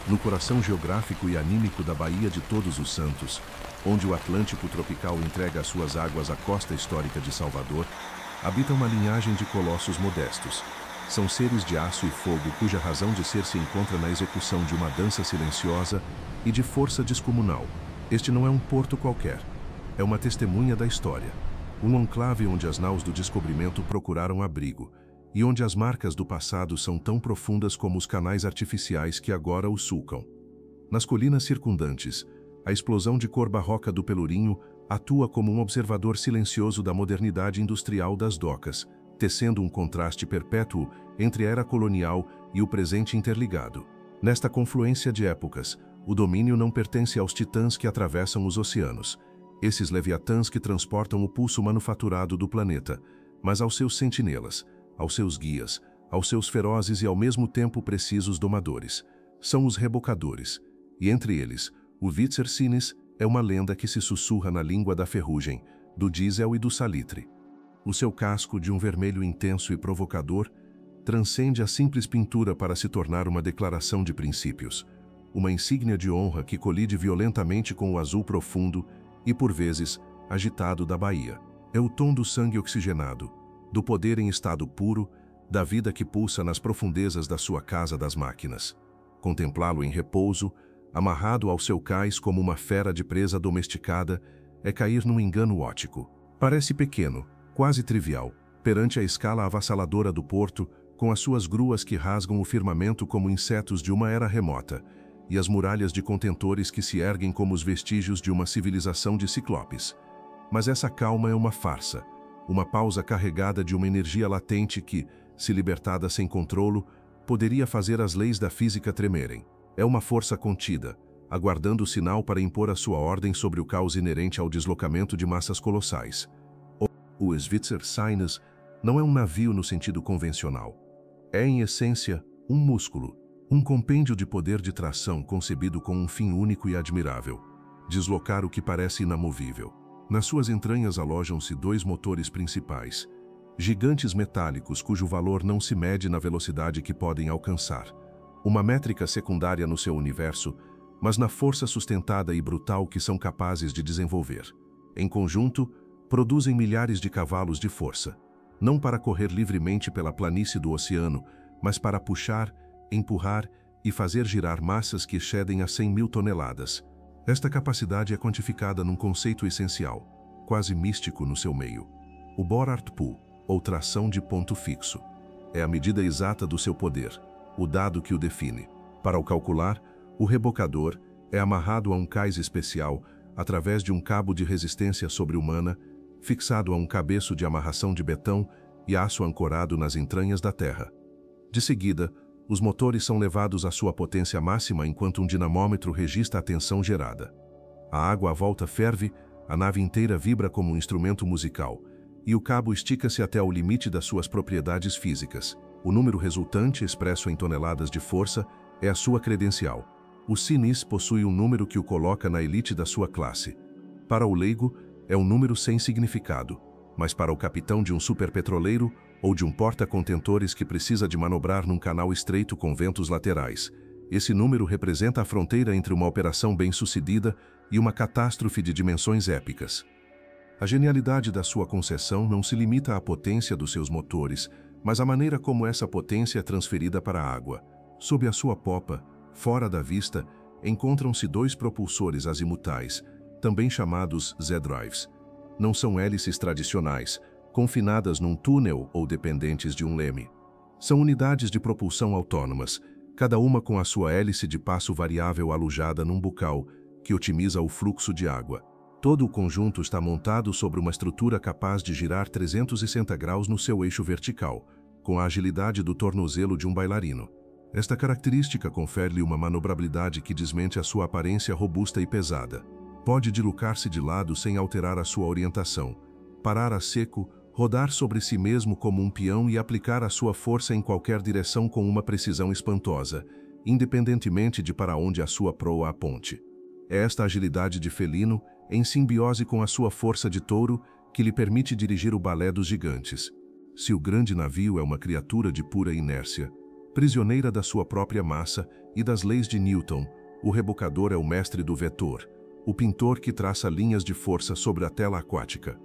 no coração geográfico e anímico da Baía de Todos os Santos, onde o Atlântico tropical entrega as suas águas à costa histórica de Salvador, habita uma linhagem de colossos modestos. São seres de aço e fogo cuja razão de ser se encontra na execução de uma dança silenciosa e de força descomunal. Este não é um porto qualquer. É uma testemunha da história. Um enclave onde as naus do descobrimento procuraram abrigo, e onde as marcas do passado são tão profundas como os canais artificiais que agora o sulcam. Nas colinas circundantes, a explosão de cor barroca do Pelourinho atua como um observador silencioso da modernidade industrial das docas, tecendo um contraste perpétuo entre a era colonial e o presente interligado. Nesta confluência de épocas, o domínio não pertence aos titãs que atravessam os oceanos, esses leviatãs que transportam o pulso manufaturado do planeta, mas aos seus sentinelas, aos seus guias, aos seus ferozes e ao mesmo tempo precisos domadores. São os rebocadores, e entre eles, o Witzer Sinis é uma lenda que se sussurra na língua da ferrugem, do diesel e do salitre. O seu casco, de um vermelho intenso e provocador, transcende a simples pintura para se tornar uma declaração de princípios, uma insígnia de honra que colide violentamente com o azul profundo e, por vezes, agitado da Baía. É o tom do sangue oxigenado, do poder em estado puro, da vida que pulsa nas profundezas da sua casa das máquinas. Contemplá-lo em repouso, amarrado ao seu cais como uma fera de presa domesticada, é cair num engano óptico. Parece pequeno, quase trivial, perante a escala avassaladora do porto, com as suas gruas que rasgam o firmamento como insetos de uma era remota, e as muralhas de contentores que se erguem como os vestígios de uma civilização de ciclopes. Mas essa calma é uma farsa, uma pausa carregada de uma energia latente que, se libertada sem controlo, poderia fazer as leis da física tremerem. É uma força contida, aguardando o sinal para impor a sua ordem sobre o caos inerente ao deslocamento de massas colossais. O Witzer Sinis não é um navio no sentido convencional. É, em essência, um músculo, um compêndio de poder de tração concebido com um fim único e admirável: deslocar o que parece inamovível. Nas suas entranhas alojam-se dois motores principais, gigantes metálicos cujo valor não se mede na velocidade que podem alcançar, uma métrica secundária no seu universo, mas na força sustentada e brutal que são capazes de desenvolver. Em conjunto, produzem milhares de cavalos de força, não para correr livremente pela planície do oceano, mas para puxar, empurrar e fazer girar massas que excedem as 100.000 toneladas. Esta capacidade é quantificada num conceito essencial, quase místico no seu meio: o Bohrart Pull, ou tração de ponto fixo. É a medida exata do seu poder, o dado que o define. Para o calcular, o rebocador é amarrado a um cais especial através de um cabo de resistência sobre-humana, fixado a um cabeço de amarração de betão e aço ancorado nas entranhas da terra. De seguida, os motores são levados à sua potência máxima enquanto um dinamômetro registra a tensão gerada. A água à volta ferve, a nave inteira vibra como um instrumento musical, e o cabo estica-se até ao limite das suas propriedades físicas. O número resultante, expresso em toneladas de força, é a sua credencial. O Sinis possui um número que o coloca na elite da sua classe. Para o leigo, é um número sem significado, mas para o capitão de um superpetroleiro ou de um porta-contentores que precisa de manobrar num canal estreito com ventos laterais, esse número representa a fronteira entre uma operação bem-sucedida e uma catástrofe de dimensões épicas. A genialidade da sua concessão não se limita à potência dos seus motores, mas à maneira como essa potência é transferida para a água. Sob a sua popa, fora da vista, encontram-se dois propulsores azimutais, também chamados Z-drives. Não são hélices tradicionais, confinadas num túnel ou dependentes de um leme. São unidades de propulsão autônomas, cada uma com a sua hélice de passo variável alujada num bucal, que otimiza o fluxo de água. Todo o conjunto está montado sobre uma estrutura capaz de girar 360 graus no seu eixo vertical, com a agilidade do tornozelo de um bailarino. Esta característica confere-lhe uma manobrabilidade que desmente a sua aparência robusta e pesada. Pode deslocar-se de lado sem alterar a sua orientação, parar a seco, rodar sobre si mesmo como um peão e aplicar a sua força em qualquer direção com uma precisão espantosa, independentemente de para onde a sua proa aponte. É esta agilidade de felino, em simbiose com a sua força de touro, que lhe permite dirigir o balé dos gigantes. Se o grande navio é uma criatura de pura inércia, Prisioneira da sua própria massa e das leis de Newton, o rebocador é o mestre do vetor, o pintor que traça linhas de força sobre a tela aquática.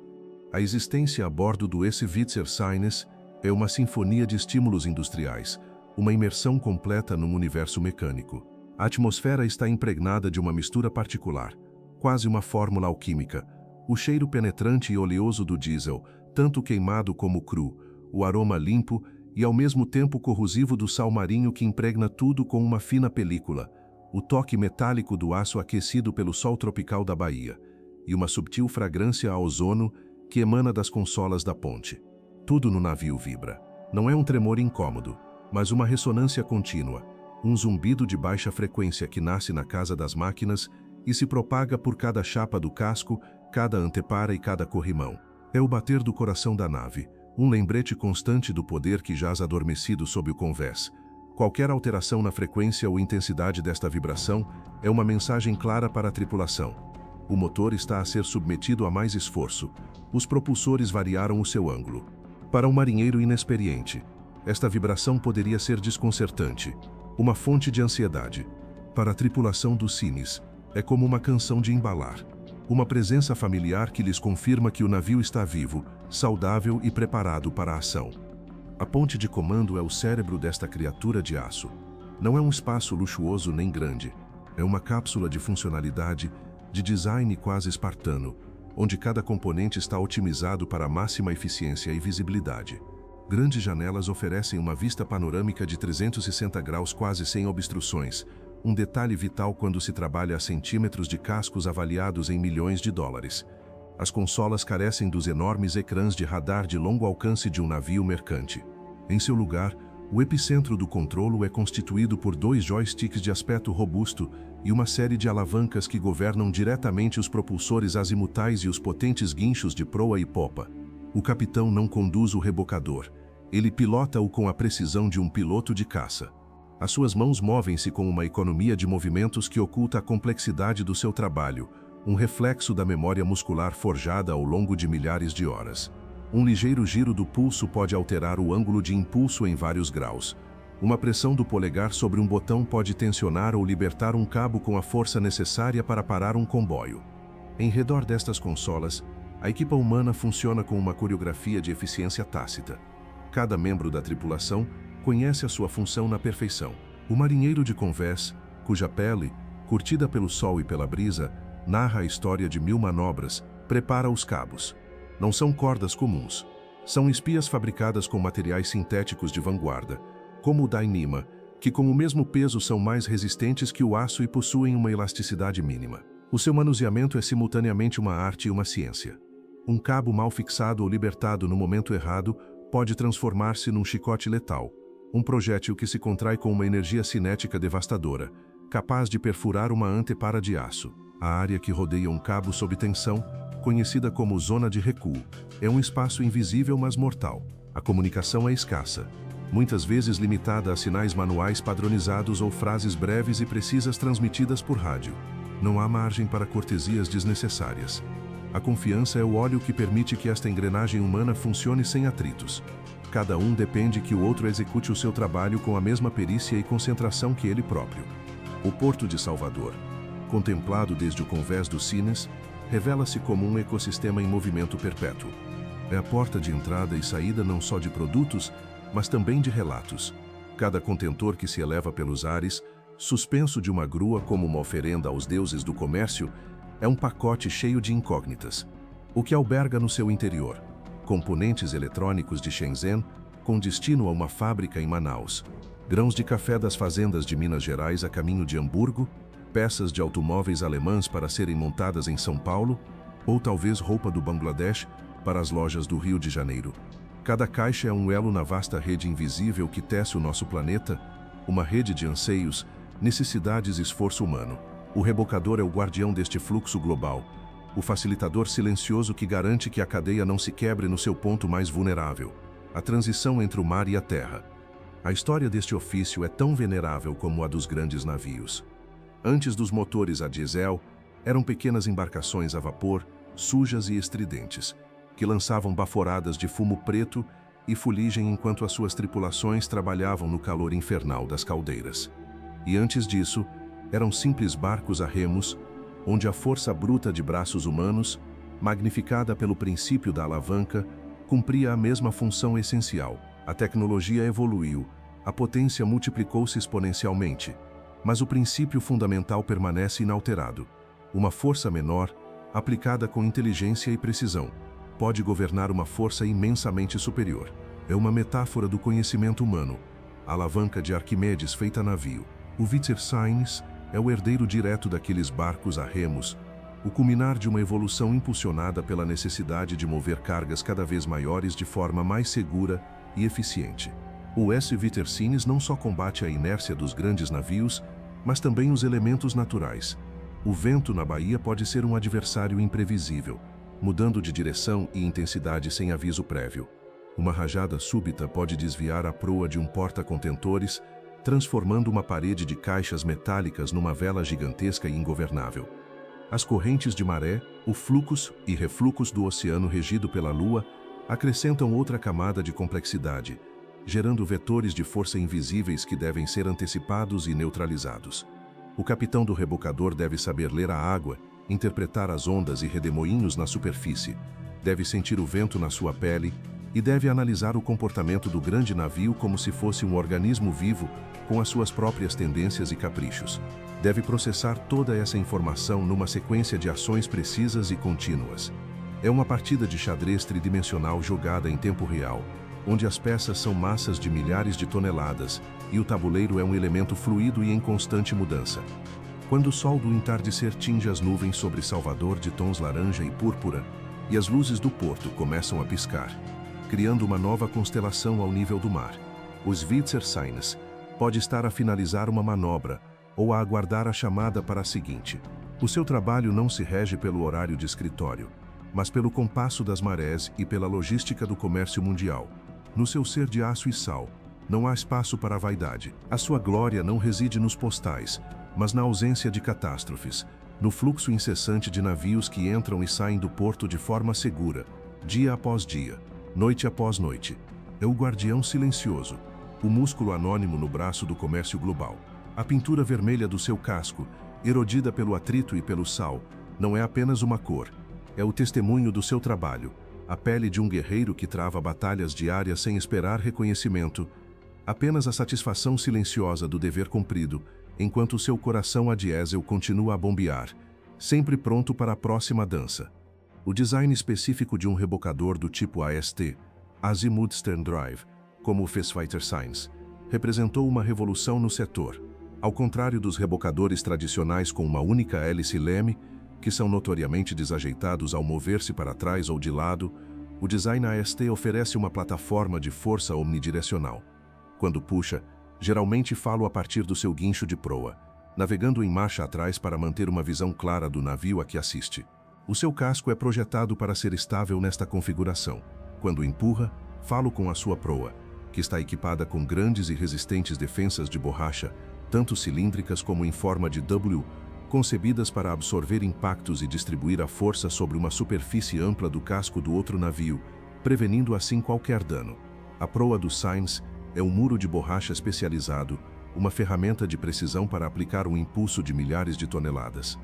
A existência a bordo do Switzer Sinus é uma sinfonia de estímulos industriais, uma imersão completa num universo mecânico. A atmosfera está impregnada de uma mistura particular, quase uma fórmula alquímica. O cheiro penetrante e oleoso do diesel, tanto queimado como cru, o aroma limpo e ao mesmo tempo corrosivo do sal marinho que impregna tudo com uma fina película, o toque metálico do aço aquecido pelo sol tropical da Bahia, e uma subtil fragrância a ozono que emana das consolas da ponte. Tudo no navio vibra. Não é um tremor incômodo, mas uma ressonância contínua, um zumbido de baixa frequência que nasce na casa das máquinas e se propaga por cada chapa do casco, cada antepara e cada corrimão. É o bater do coração da nave, um lembrete constante do poder que jaz adormecido sob o convés. Qualquer alteração na frequência ou intensidade desta vibração é uma mensagem clara para a tripulação. O motor está a ser submetido a mais esforço. Os propulsores variaram o seu ângulo. Para um marinheiro inexperiente, esta vibração poderia ser desconcertante, uma fonte de ansiedade. Para a tripulação do Sinus, é como uma canção de embalar. Uma presença familiar que lhes confirma que o navio está vivo, saudável e preparado para a ação. A ponte de comando é o cérebro desta criatura de aço. Não é um espaço luxuoso nem grande. É uma cápsula de funcionalidade, de design quase espartano, onde cada componente está otimizado para máxima eficiência e visibilidade. Grandes janelas oferecem uma vista panorâmica de 360 graus quase sem obstruções, um detalhe vital quando se trabalha a centímetros de cascos avaliados em milhões de dólares. As consolas carecem dos enormes ecrãs de radar de longo alcance de um navio mercante. Em seu lugar, o epicentro do controlo é constituído por 2 joysticks de aspecto robusto e uma série de alavancas que governam diretamente os propulsores azimutais e os potentes guinchos de proa e popa. O capitão não conduz o rebocador. Ele pilota-o com a precisão de um piloto de caça. As suas mãos movem-se com uma economia de movimentos que oculta a complexidade do seu trabalho, um reflexo da memória muscular forjada ao longo de milhares de horas. Um ligeiro giro do pulso pode alterar o ângulo de impulso em vários graus. Uma pressão do polegar sobre um botão pode tensionar ou libertar um cabo com a força necessária para parar um comboio. Em redor destas consolas, a equipa humana funciona com uma coreografia de eficiência tácita. Cada membro da tripulação conhece a sua função na perfeição. O marinheiro de convés, cuja pele, curtida pelo sol e pela brisa, narra a história de 1000 manobras, prepara os cabos. Não são cordas comuns. São espias fabricadas com materiais sintéticos de vanguarda, como o Dyneema, que com o mesmo peso são mais resistentes que o aço e possuem uma elasticidade mínima. O seu manuseamento é simultaneamente uma arte e uma ciência. Um cabo mal fixado ou libertado no momento errado pode transformar-se num chicote letal, um projétil que se contrai com uma energia cinética devastadora, capaz de perfurar uma antepara de aço. A área que rodeia um cabo sob tensão, conhecida como zona de recuo, é um espaço invisível mas mortal. A comunicação é escassa, muitas vezes limitada a sinais manuais padronizados ou frases breves e precisas transmitidas por rádio. Não há margem para cortesias desnecessárias. A confiança é o óleo que permite que esta engrenagem humana funcione sem atritos. Cada um depende que o outro execute o seu trabalho com a mesma perícia e concentração que ele próprio. O Porto de Salvador, contemplado desde o convés do Sinus, revela-se como um ecossistema em movimento perpétuo. É a porta de entrada e saída não só de produtos, mas também de relatos. Cada contentor que se eleva pelos ares, suspenso de uma grua como uma oferenda aos deuses do comércio, é um pacote cheio de incógnitas. O que alberga no seu interior? Componentes eletrônicos de Shenzhen, com destino a uma fábrica em Manaus. Grãos de café das fazendas de Minas Gerais a caminho de Hamburgo, peças de automóveis alemãs para serem montadas em São Paulo, ou talvez roupa do Bangladesh para as lojas do Rio de Janeiro. Cada caixa é um elo na vasta rede invisível que tece o nosso planeta, uma rede de anseios, necessidades e esforço humano. O rebocador é o guardião deste fluxo global, o facilitador silencioso que garante que a cadeia não se quebre no seu ponto mais vulnerável, a transição entre o mar e a terra. A história deste ofício é tão venerável como a dos grandes navios. Antes dos motores a diesel, eram pequenas embarcações a vapor, sujas e estridentes, que lançavam baforadas de fumo preto e fuligem enquanto as suas tripulações trabalhavam no calor infernal das caldeiras. E antes disso, eram simples barcos a remos, onde a força bruta de braços humanos, magnificada pelo princípio da alavanca, cumpria a mesma função essencial. A tecnologia evoluiu, a potência multiplicou-se exponencialmente, mas o princípio fundamental permanece inalterado. Uma força menor, aplicada com inteligência e precisão, pode governar uma força imensamente superior. É uma metáfora do conhecimento humano, a alavanca de Arquimedes feita a navio. O Wittgenstein é o herdeiro direto daqueles barcos a remos, o culminar de uma evolução impulsionada pela necessidade de mover cargas cada vez maiores de forma mais segura e eficiente. O S. Wittgenstein não só combate a inércia dos grandes navios, mas também os elementos naturais. O vento na baía pode ser um adversário imprevisível, mudando de direção e intensidade sem aviso prévio. Uma rajada súbita pode desviar a proa de um porta-contentores, transformando uma parede de caixas metálicas numa vela gigantesca e ingovernável. As correntes de maré, o fluxo e refluxo do oceano regido pela Lua acrescentam outra camada de complexidade, gerando vetores de força invisíveis que devem ser antecipados e neutralizados. O capitão do rebocador deve saber ler a água, interpretar as ondas e redemoinhos na superfície, deve sentir o vento na sua pele e deve analisar o comportamento do grande navio como se fosse um organismo vivo com as suas próprias tendências e caprichos. Deve processar toda essa informação numa sequência de ações precisas e contínuas. É uma partida de xadrez tridimensional jogada em tempo real, onde as peças são massas de milhares de toneladas e o tabuleiro é um elemento fluido e em constante mudança. Quando o sol do entardecer tinge as nuvens sobre Salvador de tons laranja e púrpura, e as luzes do porto começam a piscar, criando uma nova constelação ao nível do mar, os Wittgenstein pode estar a finalizar uma manobra ou a aguardar a chamada para a seguinte. O seu trabalho não se rege pelo horário de escritório, mas pelo compasso das marés e pela logística do comércio mundial. No seu ser de aço e sal, não há espaço para a vaidade. A sua glória não reside nos postais, mas na ausência de catástrofes, no fluxo incessante de navios que entram e saem do porto de forma segura, dia após dia, noite após noite. É o guardião silencioso, o músculo anônimo no braço do comércio global. A pintura vermelha do seu casco, erodida pelo atrito e pelo sal, não é apenas uma cor, é o testemunho do seu trabalho, a pele de um guerreiro que trava batalhas diárias sem esperar reconhecimento, apenas a satisfação silenciosa do dever cumprido, enquanto seu coração a diesel continua a bombear, sempre pronto para a próxima dança. O design específico de um rebocador do tipo AST, Azimuth Stern Drive, como fez Wittgenstein, representou uma revolução no setor. Ao contrário dos rebocadores tradicionais com uma única hélice leme, que são notoriamente desajeitados ao mover-se para trás ou de lado, o design AST oferece uma plataforma de força omnidirecional. Quando puxa, geralmente falo a partir do seu guincho de proa, navegando em marcha atrás para manter uma visão clara do navio a que assiste. O seu casco é projetado para ser estável nesta configuração. Quando empurra, falo com a sua proa, que está equipada com grandes e resistentes defensas de borracha, tanto cilíndricas como em forma de W, concebidas para absorver impactos e distribuir a força sobre uma superfície ampla do casco do outro navio, prevenindo assim qualquer dano. A proa do Sainz é um muro de borracha especializado, uma ferramenta de precisão para aplicar um impulso de milhares de toneladas.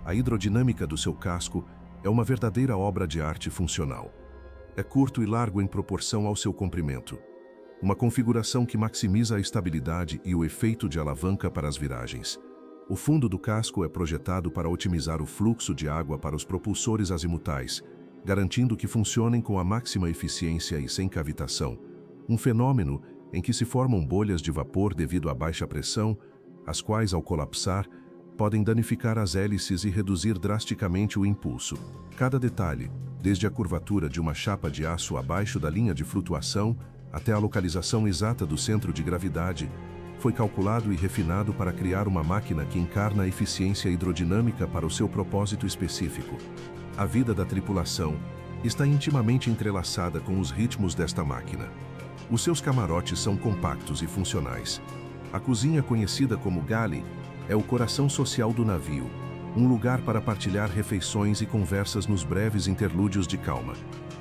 A hidrodinâmica do seu casco é uma verdadeira obra de arte funcional. É curto e largo em proporção ao seu comprimento. Uma configuração que maximiza a estabilidade e o efeito de alavanca para as viragens. O fundo do casco é projetado para otimizar o fluxo de água para os propulsores azimutais, garantindo que funcionem com a máxima eficiência e sem cavitação, um fenômeno em que se formam bolhas de vapor devido à baixa pressão, as quais, ao colapsar, podem danificar as hélices e reduzir drasticamente o impulso. Cada detalhe, desde a curvatura de uma chapa de aço abaixo da linha de flutuação até a localização exata do centro de gravidade, foi calculado e refinado para criar uma máquina que encarna a eficiência hidrodinâmica para o seu propósito específico. A vida da tripulação está intimamente entrelaçada com os ritmos desta máquina. Os seus camarotes são compactos e funcionais. A cozinha, conhecida como galley, é o coração social do navio, um lugar para partilhar refeições e conversas nos breves interlúdios de calma.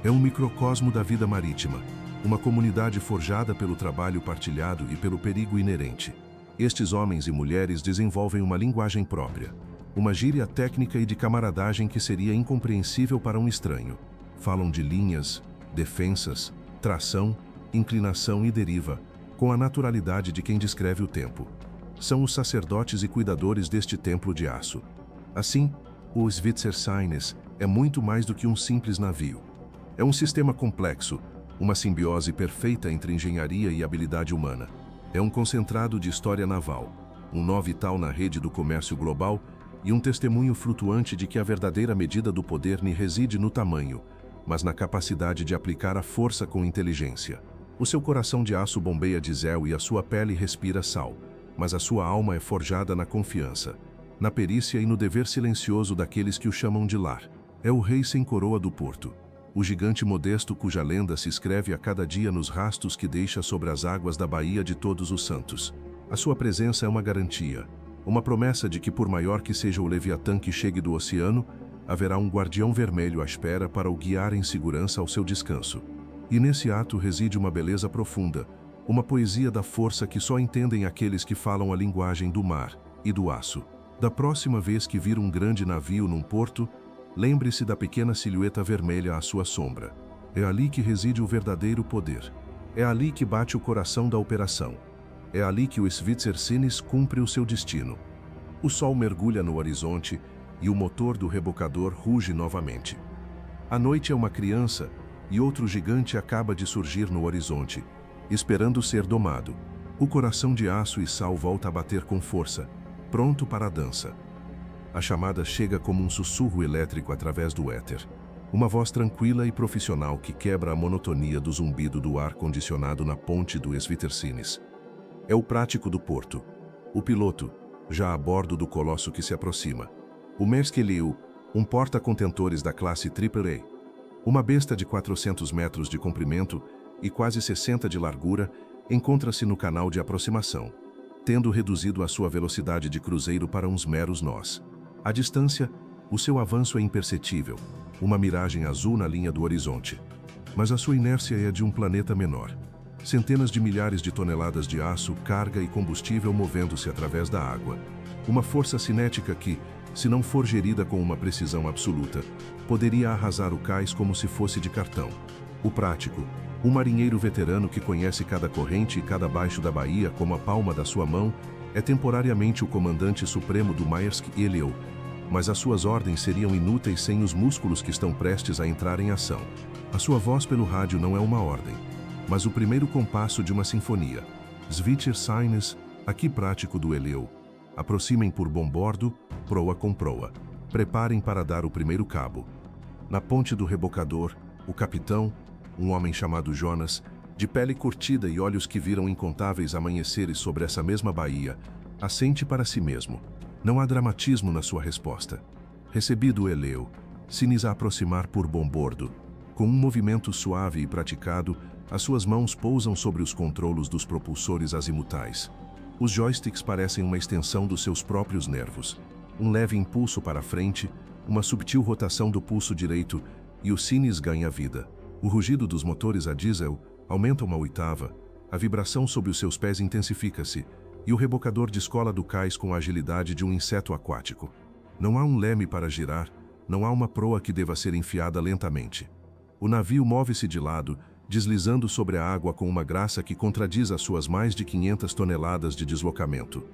É um microcosmo da vida marítima, uma comunidade forjada pelo trabalho partilhado e pelo perigo inerente. Estes homens e mulheres desenvolvem uma linguagem própria, uma gíria técnica e de camaradagem que seria incompreensível para um estranho. Falam de linhas, defensas, tração, inclinação e deriva, com a naturalidade de quem descreve o tempo. São os sacerdotes e cuidadores deste templo de aço. Assim, o Schweizerschweines é muito mais do que um simples navio. É um sistema complexo, uma simbiose perfeita entre engenharia e habilidade humana. É um concentrado de história naval, um nó vital na rede do comércio global e um testemunho flutuante de que a verdadeira medida do poder nem reside no tamanho, mas na capacidade de aplicar a força com inteligência. O seu coração de aço bombeia diesel e a sua pele respira sal, mas a sua alma é forjada na confiança, na perícia e no dever silencioso daqueles que o chamam de lar. É o rei sem coroa do porto, o gigante modesto cuja lenda se escreve a cada dia nos rastros que deixa sobre as águas da Baía de Todos os Santos. A sua presença é uma garantia, uma promessa de que, por maior que seja o Leviatã que chegue do oceano, haverá um guardião vermelho à espera para o guiar em segurança ao seu descanso. E nesse ato reside uma beleza profunda, uma poesia da força que só entendem aqueles que falam a linguagem do mar e do aço. Da próxima vez que vir um grande navio num porto, lembre-se da pequena silhueta vermelha à sua sombra. É ali que reside o verdadeiro poder. É ali que bate o coração da operação. É ali que o Schweizerschweines cumpre o seu destino. O sol mergulha no horizonte e o motor do rebocador ruge novamente. A noite é uma criança e outro gigante acaba de surgir no horizonte, esperando ser domado. O coração de aço e sal volta a bater com força, pronto para a dança. A chamada chega como um sussurro elétrico através do éter. Uma voz tranquila e profissional que quebra a monotonia do zumbido do ar-condicionado na ponte do Schweizerschweines. É o prático do porto. O piloto, já a bordo do colosso que se aproxima. O Maersk Eleu, um porta-contentores da classe AAA. Uma besta de 400 metros de comprimento e quase 60 de largura, encontra-se no canal de aproximação, tendo reduzido a sua velocidade de cruzeiro para uns meros nós. À distância, o seu avanço é imperceptível, uma miragem azul na linha do horizonte. Mas a sua inércia é a de um planeta menor. Centenas de milhares de toneladas de aço, carga e combustível movendo-se através da água. Uma força cinética que, se não for gerida com uma precisão absoluta, poderia arrasar o cais como se fosse de cartão. O prático, um marinheiro veterano que conhece cada corrente e cada baixo da baía como a palma da sua mão, é temporariamente o comandante supremo do Maersk Eleu, mas as suas ordens seriam inúteis sem os músculos que estão prestes a entrar em ação. A sua voz pelo rádio não é uma ordem, mas o primeiro compasso de uma sinfonia. Schweizerschweines, aqui prático do Eleu. Aproximem por bombordo, proa com proa. Preparem para dar o primeiro cabo. Na ponte do rebocador, o capitão, um homem chamado Jonas, de pele curtida e olhos que viram incontáveis amanheceres sobre essa mesma baía, assente para si mesmo. Não há dramatismo na sua resposta. Recebido o Eleu, Sinis a aproximar por bombordo. Com um movimento suave e praticado, as suas mãos pousam sobre os controlos dos propulsores azimutais. Os joysticks parecem uma extensão dos seus próprios nervos. Um leve impulso para frente, uma subtil rotação do pulso direito e o Sinis ganha vida. O rugido dos motores a diesel aumenta uma oitava, a vibração sob os seus pés intensifica-se e o rebocador descola do cais com a agilidade de um inseto aquático. Não há um leme para girar, não há uma proa que deva ser enfiada lentamente. O navio move-se de lado, deslizando sobre a água com uma graça que contradiz as suas mais de 500 toneladas de deslocamento.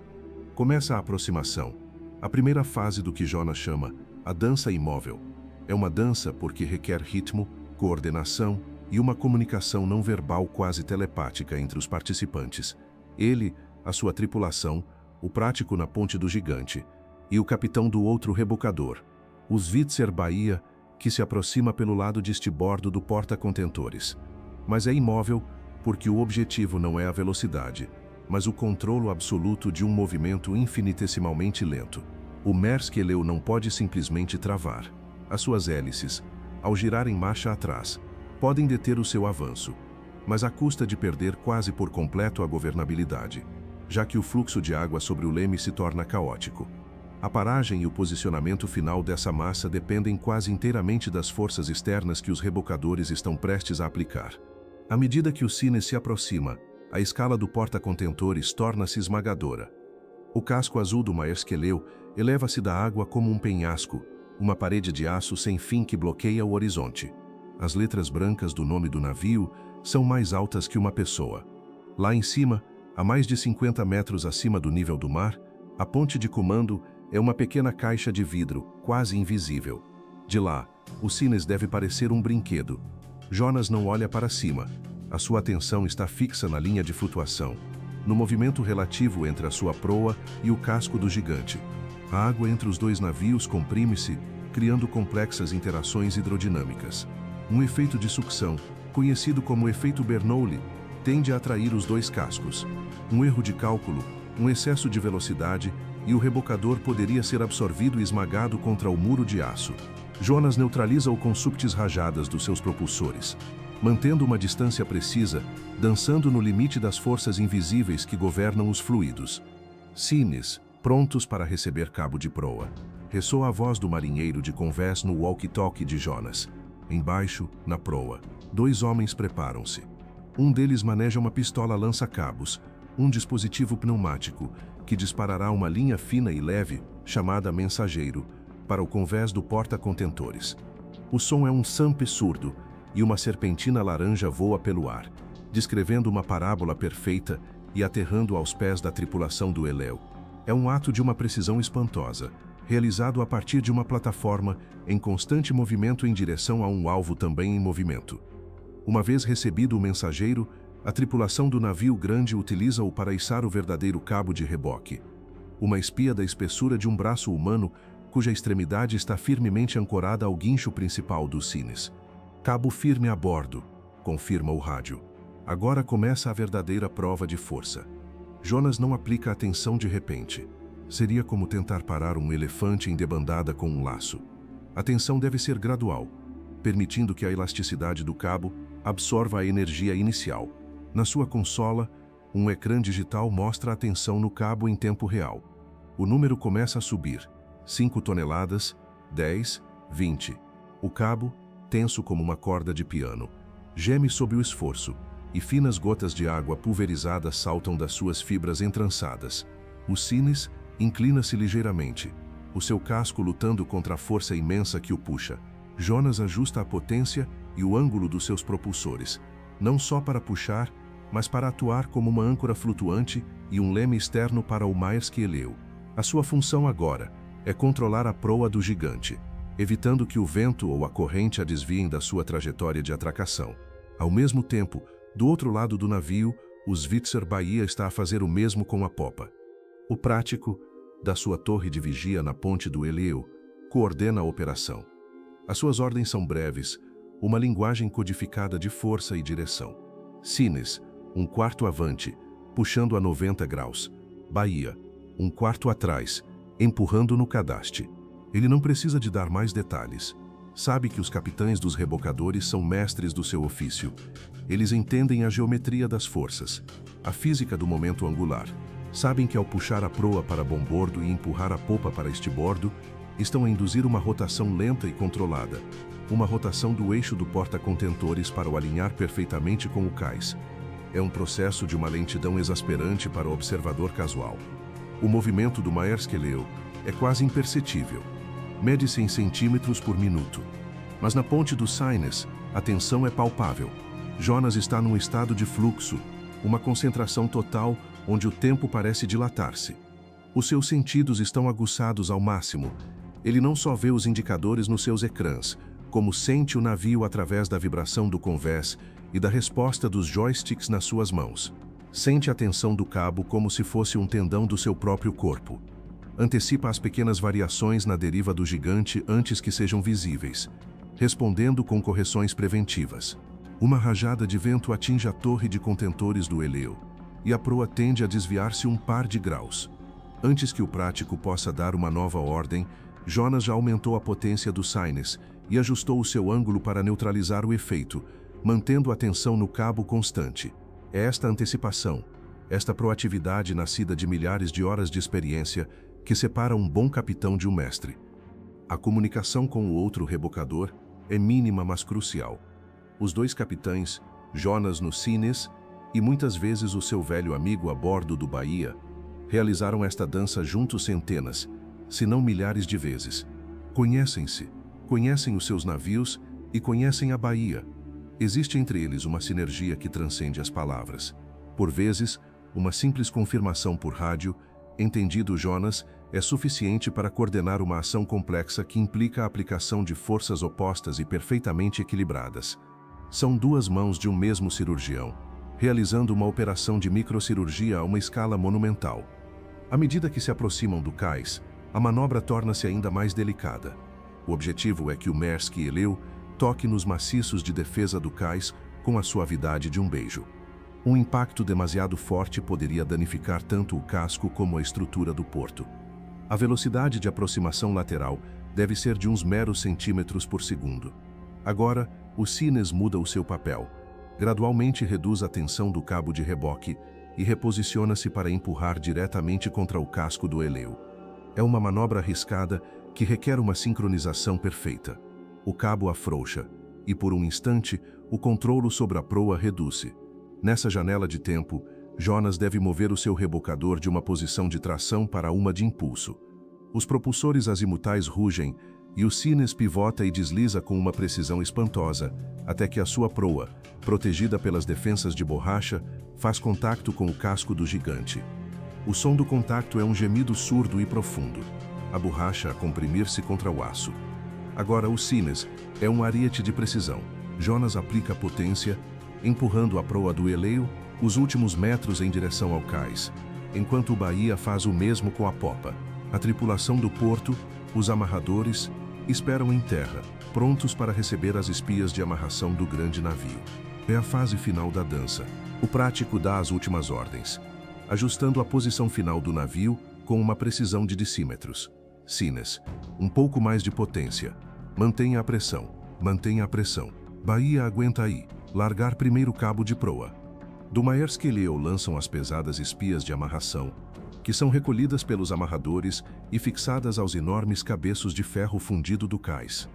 Começa a aproximação, a primeira fase do que Jonas chama a dança imóvel. É uma dança porque requer ritmo, coordenação e uma comunicação não verbal quase telepática entre os participantes. Ele, a sua tripulação, o prático na ponte do gigante, e o capitão do outro rebocador, o Schweitzer Bahia, que se aproxima pelo lado de estibordo do porta-contentores. Mas é imóvel porque o objetivo não é a velocidade, mas o controlo absoluto de um movimento infinitesimalmente lento. O Maersk Eleu não pode simplesmente travar. As suas hélices, ao girarem marcha atrás, podem deter o seu avanço, mas à custa de perder quase por completo a governabilidade, já que o fluxo de água sobre o leme se torna caótico. A paragem e o posicionamento final dessa massa dependem quase inteiramente das forças externas que os rebocadores estão prestes a aplicar. À medida que o Sines se aproxima, a escala do porta-contentores torna-se esmagadora. O casco azul do Maerskelleu eleva-se da água como um penhasco, uma parede de aço sem fim que bloqueia o horizonte. As letras brancas do nome do navio são mais altas que uma pessoa. Lá em cima, a mais de 50 metros acima do nível do mar, a ponte de comando é uma pequena caixa de vidro, quase invisível. De lá, o Sines deve parecer um brinquedo. Jonas não olha para cima. A sua atenção está fixa na linha de flutuação, no movimento relativo entre a sua proa e o casco do gigante. A água entre os dois navios comprime-se, criando complexas interações hidrodinâmicas. Um efeito de sucção, conhecido como efeito Bernoulli, tende a atrair os dois cascos. Um erro de cálculo, um excesso de velocidade e o rebocador poderia ser absorvido e esmagado contra o muro de aço. Jonas neutraliza-o com súbitas rajadas dos seus propulsores, mantendo uma distância precisa, dançando no limite das forças invisíveis que governam os fluidos. Sines, prontos para receber cabo de proa. Ressoa a voz do marinheiro de convés no walkie-talkie de Jonas. Embaixo, na proa, dois homens preparam-se. Um deles maneja uma pistola lança-cabos, um dispositivo pneumático, que disparará uma linha fina e leve, chamada mensageiro, para o convés do porta-contentores. O som é um sampe surdo, e uma serpentina laranja voa pelo ar, descrevendo uma parábola perfeita e aterrando aos pés da tripulação do Eleu. É um ato de uma precisão espantosa, realizado a partir de uma plataforma em constante movimento em direção a um alvo também em movimento. Uma vez recebido o mensageiro, a tripulação do navio grande utiliza-o para içar o verdadeiro cabo de reboque. Uma espia da espessura de um braço humano, cuja extremidade está firmemente ancorada ao guincho principal do Sines. Cabo firme a bordo, confirma o rádio. Agora começa a verdadeira prova de força. Jonas não aplica atenção de repente. Seria como tentar parar um elefante em debandada com um laço. A tensão deve ser gradual, permitindo que a elasticidade do cabo absorva a energia inicial. Na sua consola, um ecrã digital mostra a tensão no cabo em tempo real. O número começa a subir. 5 toneladas, 10, 20. O cabo, tenso como uma corda de piano, geme sob o esforço, e finas gotas de água pulverizada saltam das suas fibras entrançadas. O Sines inclina-se ligeiramente, o seu casco lutando contra a força imensa que o puxa. Jonas ajusta a potência e o ângulo dos seus propulsores, não só para puxar, mas para atuar como uma âncora flutuante e um leme externo para o Maerskelleu. A sua função agora é controlar a proa do gigante, evitando que o vento ou a corrente a desviem da sua trajetória de atracação. Ao mesmo tempo, do outro lado do navio, o Svitzer Bahia está a fazer o mesmo com a popa. O prático, da sua torre de vigia na ponte do Eleu, coordena a operação. As suas ordens são breves, uma linguagem codificada de força e direção. Sines, um quarto avante, puxando a 90 graus. Bahia, um quarto atrás, empurrando no cadaste. Ele não precisa de dar mais detalhes. Sabe que os capitães dos rebocadores são mestres do seu ofício. Eles entendem a geometria das forças, a física do momento angular. Sabem que ao puxar a proa para bombordo e empurrar a popa para estibordo, estão a induzir uma rotação lenta e controlada. Uma rotação do eixo do porta-contentores para o alinhar perfeitamente com o cais. É um processo de uma lentidão exasperante para o observador casual. O movimento do Maerskelleu é quase imperceptível. Mede-se em centímetros por minuto. Mas na ponte do Sines, a tensão é palpável. Jonas está num estado de fluxo, uma concentração total onde o tempo parece dilatar-se. Os seus sentidos estão aguçados ao máximo. Ele não só vê os indicadores nos seus ecrãs, como sente o navio através da vibração do convés e da resposta dos joysticks nas suas mãos. Sente a tensão do cabo como se fosse um tendão do seu próprio corpo. Antecipa as pequenas variações na deriva do gigante antes que sejam visíveis, respondendo com correções preventivas. Uma rajada de vento atinge a torre de contentores do Eleu, e a proa tende a desviar-se um par de graus. Antes que o prático possa dar uma nova ordem, Jonas já aumentou a potência do Sines e ajustou o seu ângulo para neutralizar o efeito, mantendo a tensão no cabo constante. É esta antecipação, esta proatividade nascida de milhares de horas de experiência, que separa um bom capitão de um mestre. A comunicação com o outro rebocador é mínima, mas crucial. Os dois capitães, Jonas no Sines e muitas vezes o seu velho amigo a bordo do Bahia realizaram esta dança juntos centenas, se não milhares de vezes. Conhecem-se, conhecem os seus navios e conhecem a Bahia. Existe entre eles uma sinergia que transcende as palavras. Por vezes, uma simples confirmação por rádio, entendido Jonas, é suficiente para coordenar uma ação complexa que implica a aplicação de forças opostas e perfeitamente equilibradas. São duas mãos de um mesmo cirurgião, realizando uma operação de microcirurgia a uma escala monumental. À medida que se aproximam do cais, a manobra torna-se ainda mais delicada. O objetivo é que o Maersk Eleu toque nos maciços de defesa do cais com a suavidade de um beijo. Um impacto demasiado forte poderia danificar tanto o casco como a estrutura do porto. A velocidade de aproximação lateral deve ser de uns meros centímetros por segundo. Agora, o Sines muda o seu papel. Gradualmente reduz a tensão do cabo de reboque e reposiciona-se para empurrar diretamente contra o casco do Eleu. É uma manobra arriscada que requer uma sincronização perfeita. O cabo afrouxa e, por um instante, o controlo sobre a proa reduz-se. Nessa janela de tempo, Jonas deve mover o seu rebocador de uma posição de tração para uma de impulso. Os propulsores azimutais rugem e o Sines pivota e desliza com uma precisão espantosa, até que a sua proa, protegida pelas defensas de borracha, faz contato com o casco do gigante. O som do contacto é um gemido surdo e profundo, a borracha a comprimir-se contra o aço. Agora o Sines é um ariete de precisão. Jonas aplica potência, empurrando a proa do Eleu os últimos metros em direção ao cais, enquanto o Bahia faz o mesmo com a popa. A tripulação do porto, os amarradores, esperam em terra, prontos para receber as espias de amarração do grande navio. É a fase final da dança. O prático dá as últimas ordens, ajustando a posição final do navio com uma precisão de decímetros. Sines, um pouco mais de potência. Mantenha a pressão. Mantenha a pressão. Bahia aguenta aí. Largar primeiro cabo de proa. Do Maersk Eleu lançam as pesadas espias de amarração, que são recolhidas pelos amarradores e fixadas aos enormes cabeços de ferro fundido do cais.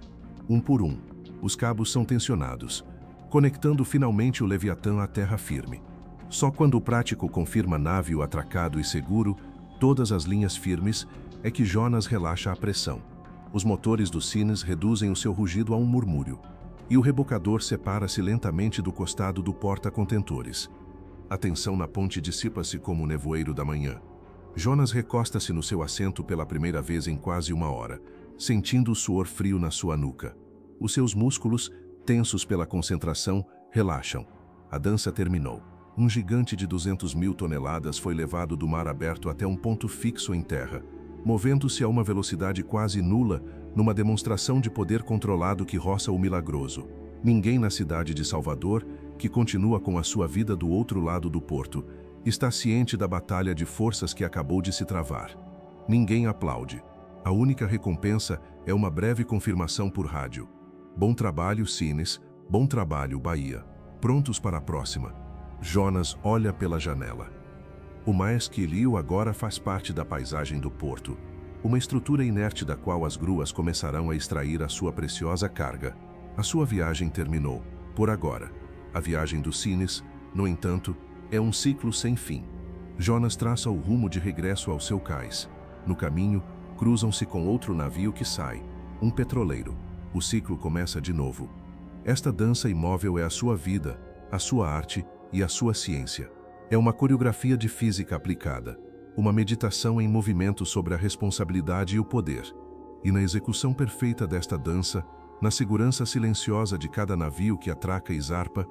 Um por um, os cabos são tensionados, conectando finalmente o Leviatã à terra firme. Só quando o prático confirma navio atracado e seguro, todas as linhas firmes, é que Jonas relaxa a pressão. Os motores do Sines reduzem o seu rugido a um murmúrio, e o rebocador separa-se lentamente do costado do porta-contentores. A tensão na ponte dissipa-se como o nevoeiro da manhã. Jonas recosta-se no seu assento pela primeira vez em quase uma hora, sentindo o suor frio na sua nuca. Os seus músculos, tensos pela concentração, relaxam. A dança terminou. Um gigante de 200.000 toneladas foi levado do mar aberto até um ponto fixo em terra, movendo-se a uma velocidade quase nula, numa demonstração de poder controlado que roça o milagroso. Ninguém na cidade de Salvador, que continua com a sua vida do outro lado do porto, está ciente da batalha de forças que acabou de se travar. Ninguém aplaude. A única recompensa é uma breve confirmação por rádio. Bom trabalho, Sines. Bom trabalho, Bahia. Prontos para a próxima. Jonas olha pela janela. O Maersk Eleu agora faz parte da paisagem do porto, uma estrutura inerte da qual as gruas começarão a extrair a sua preciosa carga. A sua viagem terminou, por agora. A viagem do Sines, no entanto, é um ciclo sem fim. Jonas traça o rumo de regresso ao seu cais. No caminho, cruzam-se com outro navio que sai, um petroleiro. O ciclo começa de novo. Esta dança imóvel é a sua vida, a sua arte e a sua ciência. É uma coreografia de física aplicada, uma meditação em movimento sobre a responsabilidade e o poder. E na execução perfeita desta dança, na segurança silenciosa de cada navio que atraca e zarpa,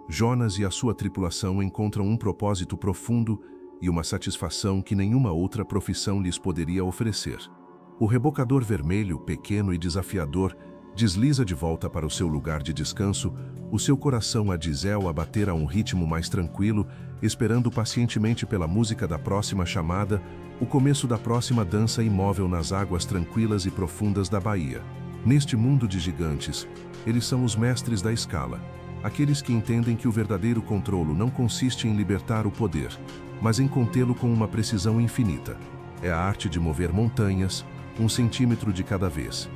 Jonas e a sua tripulação encontram um propósito profundo e uma satisfação que nenhuma outra profissão lhes poderia oferecer. O rebocador vermelho, pequeno e desafiador, desliza de volta para o seu lugar de descanso, o seu coração a diesel a bater a um ritmo mais tranquilo, esperando pacientemente pela música da próxima chamada, o começo da próxima dança imóvel nas águas tranquilas e profundas da Bahia. Neste mundo de gigantes, eles são os mestres da escala, aqueles que entendem que o verdadeiro controlo não consiste em libertar o poder, mas em contê-lo com uma precisão infinita. É a arte de mover montanhas, 1 centímetro de cada vez.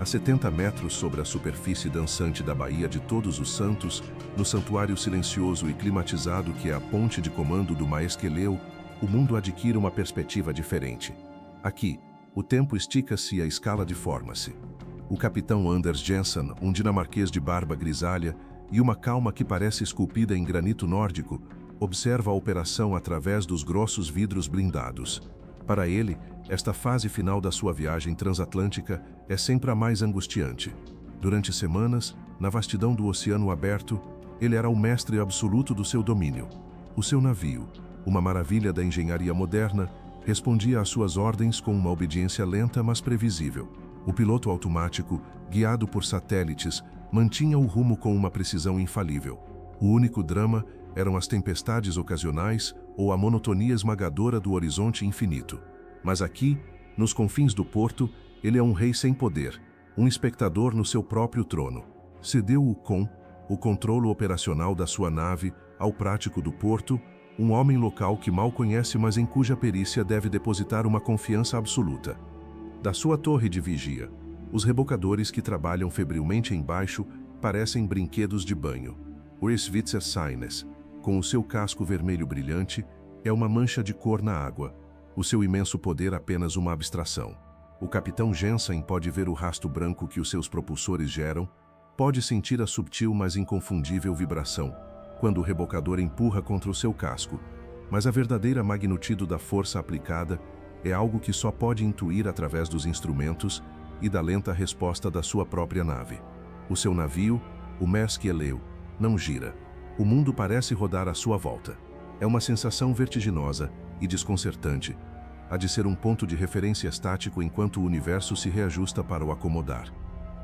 A 70 metros sobre a superfície dançante da Baía de Todos os Santos, no santuário silencioso e climatizado que é a ponte de comando do Maesqueleu, o mundo adquire uma perspectiva diferente. Aqui, o tempo estica-se e a escala deforma-se. O capitão Anders Jensen, um dinamarquês de barba grisalha e uma calma que parece esculpida em granito nórdico, observa a operação através dos grossos vidros blindados. Para ele, esta fase final da sua viagem transatlântica é sempre a mais angustiante. Durante semanas, na vastidão do oceano aberto, ele era o mestre absoluto do seu domínio. O seu navio, uma maravilha da engenharia moderna, respondia às suas ordens com uma obediência lenta, mas previsível. O piloto automático, guiado por satélites, mantinha o rumo com uma precisão infalível. O único drama eram as tempestades ocasionais ou a monotonia esmagadora do horizonte infinito. Mas aqui, nos confins do porto, ele é um rei sem poder, um espectador no seu próprio trono. Cedeu o controle operacional da sua nave, ao prático do porto, um homem local que mal conhece, mas em cuja perícia deve depositar uma confiança absoluta. Da sua torre de vigia, os rebocadores que trabalham febrilmente embaixo parecem brinquedos de banho. O Schwitzer Seines, com o seu casco vermelho brilhante, é uma mancha de cor na água, o seu imenso poder apenas uma abstração. O capitão Jensen pode ver o rasto branco que os seus propulsores geram, pode sentir a subtil mas inconfundível vibração, quando o rebocador empurra contra o seu casco, mas a verdadeira magnitude da força aplicada é algo que só pode intuir através dos instrumentos e da lenta resposta da sua própria nave. O seu navio, o Maesqueleu, não gira. O mundo parece rodar à sua volta. É uma sensação vertiginosa e desconcertante, há de ser um ponto de referência estático enquanto o universo se reajusta para o acomodar.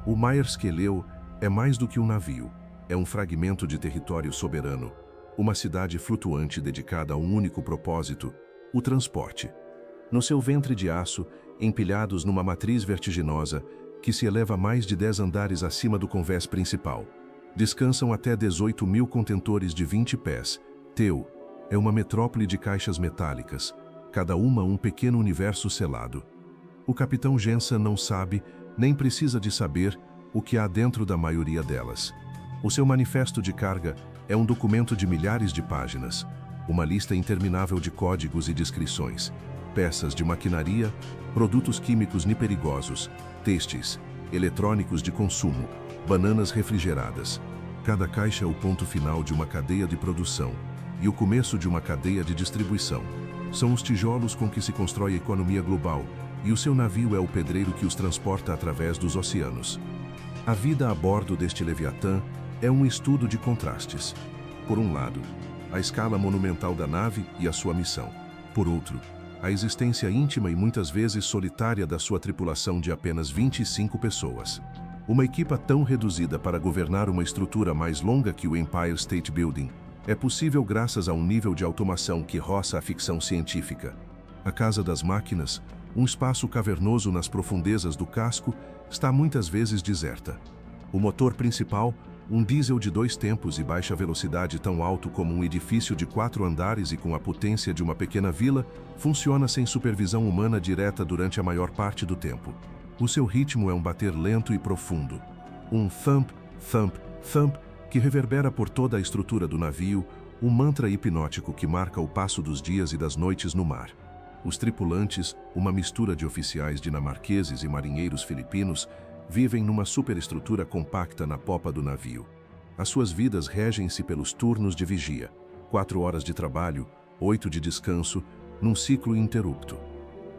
O Maesqueleu é mais do que um navio. É um fragmento de território soberano, uma cidade flutuante dedicada a um único propósito, o transporte. No seu ventre de aço, empilhados numa matriz vertiginosa, que se eleva mais de 10 andares acima do convés principal, descansam até 18.000 contentores de 20 pés. Teu é uma metrópole de caixas metálicas, cada uma um pequeno universo selado. O capitão Jensen não sabe, nem precisa de saber, o que há dentro da maioria delas. O seu manifesto de carga é um documento de milhares de páginas, uma lista interminável de códigos e descrições, peças de maquinaria, produtos químicos perigosos, têxteis, eletrônicos de consumo, bananas refrigeradas. Cada caixa é o ponto final de uma cadeia de produção e o começo de uma cadeia de distribuição. São os tijolos com que se constrói a economia global e o seu navio é o pedreiro que os transporta através dos oceanos. A vida a bordo deste Leviatã é um estudo de contrastes. Por um lado, a escala monumental da nave e a sua missão. Por outro, a existência íntima e muitas vezes solitária da sua tripulação de apenas 25 pessoas. Uma equipa tão reduzida para governar uma estrutura mais longa que o Empire State Building é possível graças a um nível de automação que roça a ficção científica. A Casa das Máquinas, um espaço cavernoso nas profundezas do casco, está muitas vezes deserta. O motor principal, um diesel de 2 tempos e baixa velocidade tão alto como um edifício de 4 andares e com a potência de uma pequena vila, funciona sem supervisão humana direta durante a maior parte do tempo. O seu ritmo é um bater lento e profundo. Um thump, thump, thump, que reverbera por toda a estrutura do navio, um mantra hipnótico que marca o passo dos dias e das noites no mar. Os tripulantes, uma mistura de oficiais dinamarqueses e marinheiros filipinos, vivem numa superestrutura compacta na popa do navio. As suas vidas regem-se pelos turnos de vigia, 4 horas de trabalho, 8 de descanso, num ciclo ininterrupto.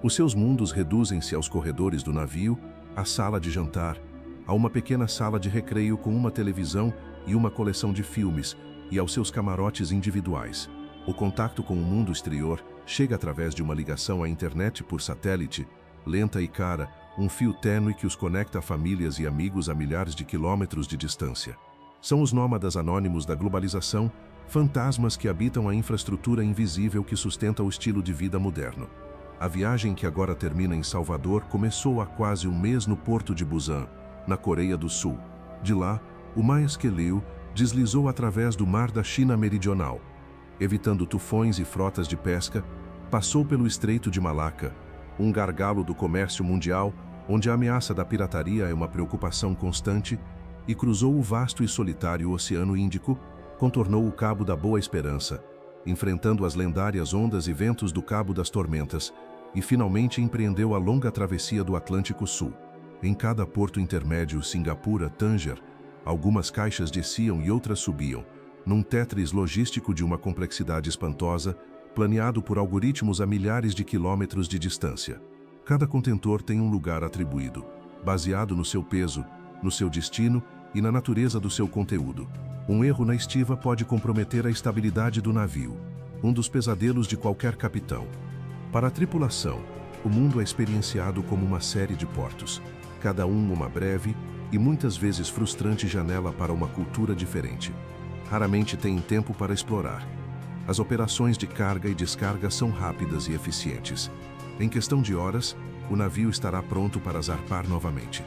Os seus mundos reduzem-se aos corredores do navio, à sala de jantar, a uma pequena sala de recreio com uma televisão e uma coleção de filmes, e aos seus camarotes individuais. O contato com o mundo exterior chega através de uma ligação à internet por satélite, lenta e cara, um fio tênue que os conecta a famílias e amigos a milhares de quilômetros de distância. São os nômadas anônimos da globalização, fantasmas que habitam a infraestrutura invisível que sustenta o estilo de vida moderno. A viagem que agora termina em Salvador começou há quase um mês no porto de Busan, na Coreia do Sul. De lá, o Maesqueleu deslizou através do Mar da China Meridional. Evitando tufões e frotas de pesca, passou pelo Estreito de Malaca, um gargalo do comércio mundial, onde a ameaça da pirataria é uma preocupação constante, e cruzou o vasto e solitário Oceano Índico, contornou o Cabo da Boa Esperança, enfrentando as lendárias ondas e ventos do Cabo das Tormentas, e finalmente empreendeu a longa travessia do Atlântico Sul. Em cada porto intermédio, Singapura, Tanger, algumas caixas desciam e outras subiam, num tetris logístico de uma complexidade espantosa, planeado por algoritmos a milhares de quilômetros de distância. Cada contentor tem um lugar atribuído, baseado no seu peso, no seu destino e na natureza do seu conteúdo. Um erro na estiva pode comprometer a estabilidade do navio, um dos pesadelos de qualquer capitão. Para a tripulação, o mundo é experienciado como uma série de portos, cada um uma breve e muitas vezes frustrante janela para uma cultura diferente. Raramente têm tempo para explorar. As operações de carga e descarga são rápidas e eficientes. Em questão de horas, o navio estará pronto para zarpar novamente.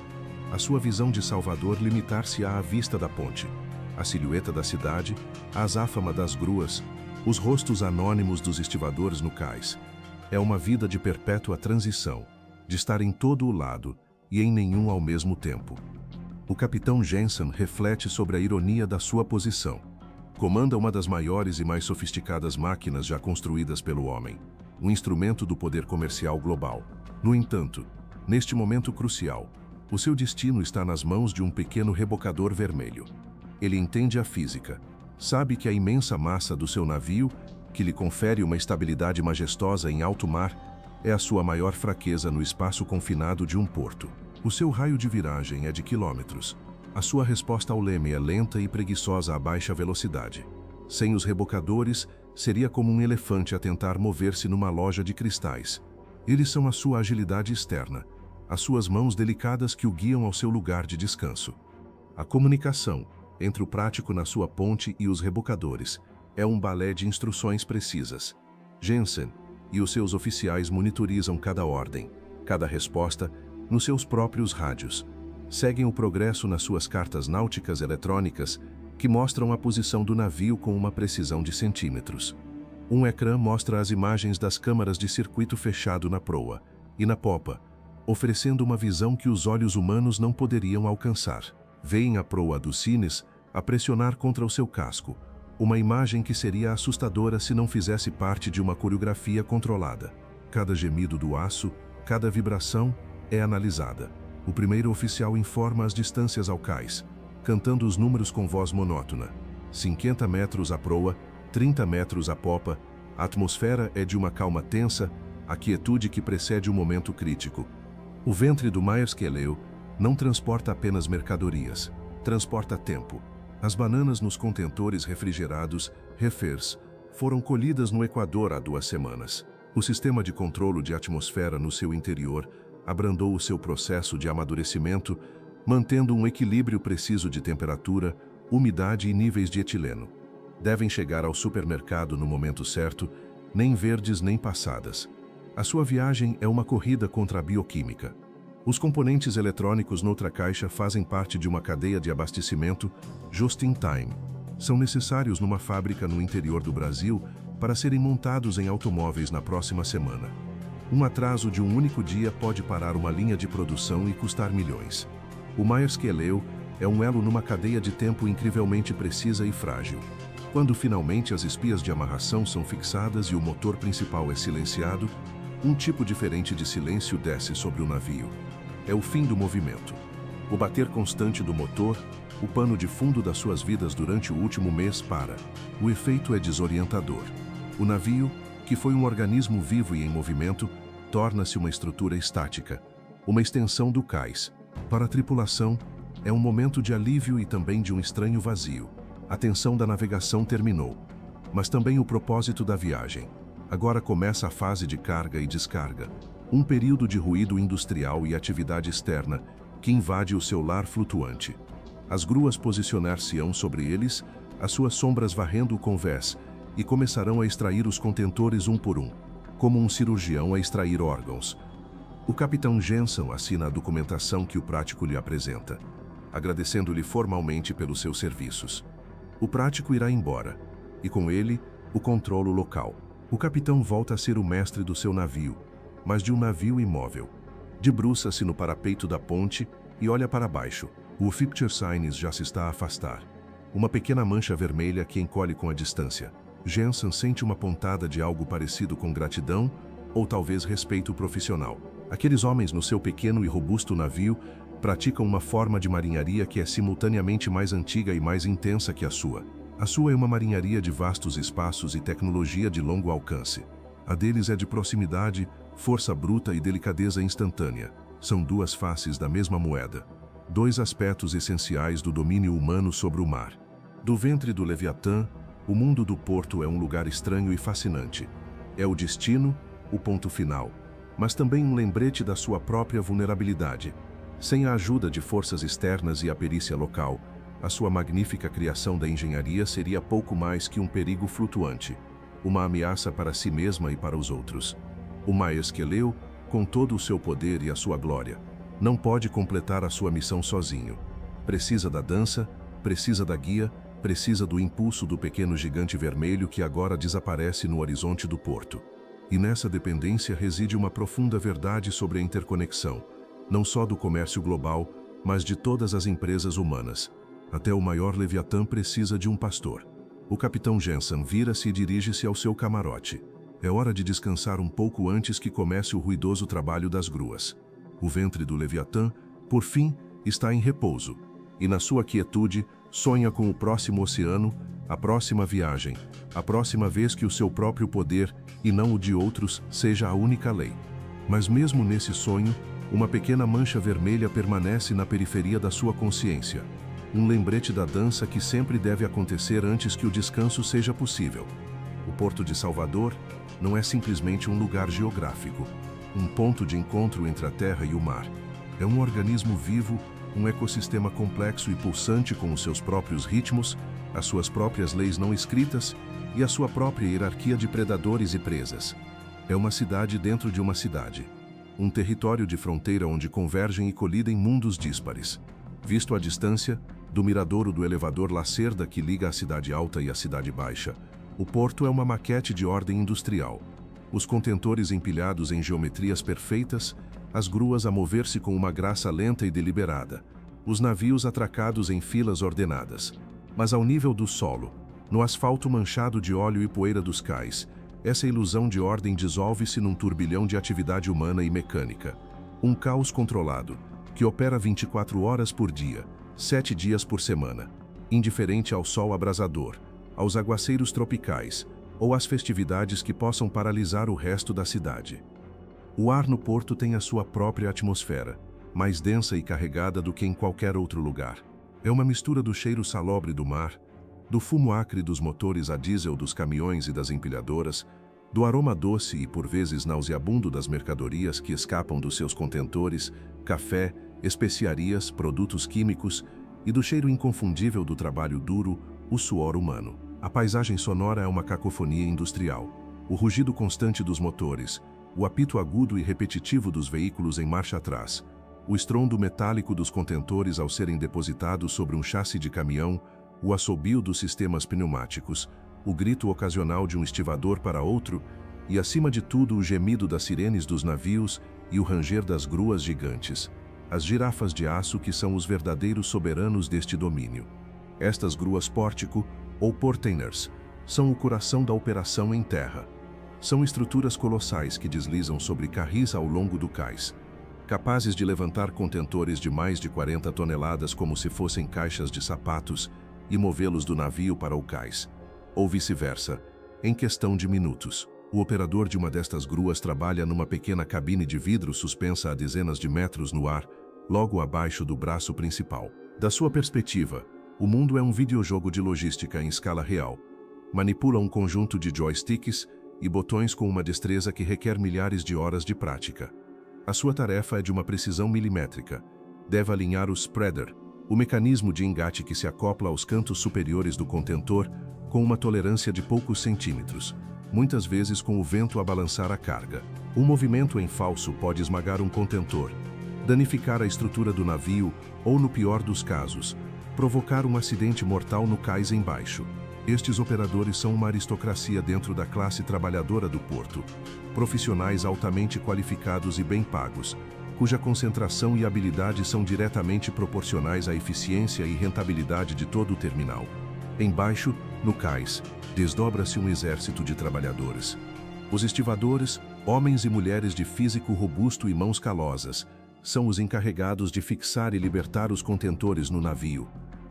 A sua visão de Salvador limitar-se-á à vista da ponte, a silhueta da cidade, a azáfama das gruas, os rostos anônimos dos estivadores no cais. É uma vida de perpétua transição, de estar em todo o lado e em nenhum ao mesmo tempo. O capitão Jensen reflete sobre a ironia da sua posição. Comanda uma das maiores e mais sofisticadas máquinas já construídas pelo homem, um instrumento do poder comercial global. No entanto, neste momento crucial, o seu destino está nas mãos de um pequeno rebocador vermelho. Ele entende a física, sabe que a imensa massa do seu navio, que lhe confere uma estabilidade majestosa em alto mar, é a sua maior fraqueza no espaço confinado de um porto. O seu raio de viragem é de quilômetros. A sua resposta ao leme é lenta e preguiçosa a baixa velocidade. Sem os rebocadores, seria como um elefante a tentar mover-se numa loja de cristais. Eles são a sua agilidade externa, as suas mãos delicadas que o guiam ao seu lugar de descanso. A comunicação entre o prático na sua ponte e os rebocadores é um balé de instruções precisas. Jensen e os seus oficiais monitorizam cada ordem, cada resposta, nos seus próprios rádios. Seguem o progresso nas suas cartas náuticas eletrônicas, que mostram a posição do navio com uma precisão de centímetros. Um ecrã mostra as imagens das câmaras de circuito fechado na proa e na popa, oferecendo uma visão que os olhos humanos não poderiam alcançar. Veem a proa dos cines a pressionar contra o seu casco, uma imagem que seria assustadora se não fizesse parte de uma coreografia controlada. Cada gemido do aço, cada vibração é analisada. O primeiro oficial informa as distâncias ao cais, cantando os números com voz monótona. 50 metros a proa, 30 metros a popa. A atmosfera é de uma calma tensa, a quietude que precede o momento crítico. O ventre do Maersk-Eleu não transporta apenas mercadorias, transporta tempo. As bananas nos contentores refrigerados, refers, foram colhidas no Equador há 2 semanas. O sistema de controlo de atmosfera no seu interior abrandou o seu processo de amadurecimento, mantendo um equilíbrio preciso de temperatura, umidade e níveis de etileno. Devem chegar ao supermercado no momento certo, nem verdes nem passadas. A sua viagem é uma corrida contra a bioquímica. Os componentes eletrônicos noutra caixa fazem parte de uma cadeia de abastecimento just in time. São necessários numa fábrica no interior do Brasil para serem montados em automóveis na próxima semana. Um atraso de um único dia pode parar uma linha de produção e custar milhões. O Maersk-Eleu é um elo numa cadeia de tempo incrivelmente precisa e frágil. Quando finalmente as espias de amarração são fixadas e o motor principal é silenciado, um tipo diferente de silêncio desce sobre o navio. É o fim do movimento. O bater constante do motor, o pano de fundo das suas vidas durante o último mês para. O efeito é desorientador. O navio, que foi um organismo vivo e em movimento, torna-se uma estrutura estática, uma extensão do cais. Para a tripulação, é um momento de alívio e também de um estranho vazio. A tensão da navegação terminou, mas também o propósito da viagem. Agora começa a fase de carga e descarga, um período de ruído industrial e atividade externa que invade o seu lar flutuante. As gruas posicionar-se-ão sobre eles, as suas sombras varrendo o convés, e começarão a extrair os contentores um por um, como um cirurgião a extrair órgãos. O capitão Jensen assina a documentação que o prático lhe apresenta, agradecendo-lhe formalmente pelos seus serviços. O prático irá embora, e com ele, o controlo local. O capitão volta a ser o mestre do seu navio, mas de um navio imóvel. Debruça-se no parapeito da ponte e olha para baixo. O Future Signs já se está a afastar. Uma pequena mancha vermelha que encolhe com a distância. Jensen sente uma pontada de algo parecido com gratidão ou talvez respeito profissional. Aqueles homens no seu pequeno e robusto navio praticam uma forma de marinharia que é simultaneamente mais antiga e mais intensa que a sua. A sua é uma marinharia de vastos espaços e tecnologia de longo alcance. A deles é de proximidade, força bruta e delicadeza instantânea. São duas faces da mesma moeda. Dois aspectos essenciais do domínio humano sobre o mar. Do ventre do Leviatã, o mundo do porto é um lugar estranho e fascinante. É o destino, o ponto final, mas também um lembrete da sua própria vulnerabilidade. Sem a ajuda de forças externas e a perícia local, a sua magnífica criação da engenharia seria pouco mais que um perigo flutuante, uma ameaça para si mesma e para os outros. O Maesqueleu, com todo o seu poder e a sua glória, não pode completar a sua missão sozinho. Precisa da dança, precisa da guia, precisa do impulso do pequeno gigante vermelho que agora desaparece no horizonte do porto. E nessa dependência reside uma profunda verdade sobre a interconexão, não só do comércio global, mas de todas as empresas humanas. Até o maior Leviatã precisa de um pastor. O capitão Jensen vira-se e dirige-se ao seu camarote. É hora de descansar um pouco antes que comece o ruidoso trabalho das gruas. O ventre do Leviatã, por fim, está em repouso, e na sua quietude sonha com o próximo oceano, a próxima viagem, a próxima vez que o seu próprio poder, e não o de outros, seja a única lei. Mas mesmo nesse sonho, uma pequena mancha vermelha permanece na periferia da sua consciência. Um lembrete da dança que sempre deve acontecer antes que o descanso seja possível. O Porto de Salvador não é simplesmente um lugar geográfico, um ponto de encontro entre a terra e o mar. É um organismo vivo, um ecossistema complexo e pulsante com os seus próprios ritmos, as suas próprias leis não escritas e a sua própria hierarquia de predadores e presas. É uma cidade dentro de uma cidade. Um território de fronteira onde convergem e colidem mundos díspares. Visto à distância, do miradouro do elevador Lacerda que liga a Cidade Alta e a Cidade Baixa, o porto é uma maquete de ordem industrial. Os contentores empilhados em geometrias perfeitas, as gruas a mover-se com uma graça lenta e deliberada, os navios atracados em filas ordenadas. Mas ao nível do solo, no asfalto manchado de óleo e poeira dos cais, essa ilusão de ordem dissolve-se num turbilhão de atividade humana e mecânica. Um caos controlado, que opera 24 horas por dia, 7 dias por semana, indiferente ao sol abrasador, aos aguaceiros tropicais, ou às festividades que possam paralisar o resto da cidade. O ar no porto tem a sua própria atmosfera, mais densa e carregada do que em qualquer outro lugar. É uma mistura do cheiro salobre do mar, do fumo acre dos motores a diesel dos caminhões e das empilhadoras, do aroma doce e por vezes nauseabundo das mercadorias que escapam dos seus contentores, café, especiarias, produtos químicos e do cheiro inconfundível do trabalho duro, o suor humano. A paisagem sonora é uma cacofonia industrial. O rugido constante dos motores, o apito agudo e repetitivo dos veículos em marcha atrás, o estrondo metálico dos contentores ao serem depositados sobre um chassi de caminhão, o assobio dos sistemas pneumáticos, o grito ocasional de um estivador para outro e, acima de tudo, o gemido das sirenes dos navios e o ranger das gruas gigantes, as girafas de aço que são os verdadeiros soberanos deste domínio. Estas gruas pórtico, ou portainers, são o coração da operação em terra. São estruturas colossais que deslizam sobre carris ao longo do cais, capazes de levantar contentores de mais de 40 toneladas como se fossem caixas de sapatos e movê-los do navio para o cais, ou vice-versa, em questão de minutos. O operador de uma destas gruas trabalha numa pequena cabine de vidro suspensa a dezenas de metros no ar, logo abaixo do braço principal. Da sua perspectiva, o mundo é um videojogo de logística em escala real. Manipula um conjunto de joysticks e botões com uma destreza que requer milhares de horas de prática. A sua tarefa é de uma precisão milimétrica. Deve alinhar o spreader, o mecanismo de engate que se acopla aos cantos superiores do contentor, com uma tolerância de poucos centímetros, muitas vezes com o vento a balançar a carga. Um movimento em falso pode esmagar um contentor, danificar a estrutura do navio ou, no pior dos casos, provocar um acidente mortal no cais embaixo. Estes operadores são uma aristocracia dentro da classe trabalhadora do porto, profissionais altamente qualificados e bem pagos, cuja concentração e habilidade são diretamente proporcionais à eficiência e rentabilidade de todo o terminal. Embaixo, no cais, desdobra-se um exército de trabalhadores. Os estivadores, homens e mulheres de físico robusto e mãos calosas, são os encarregados de fixar e libertar os contentores no navio.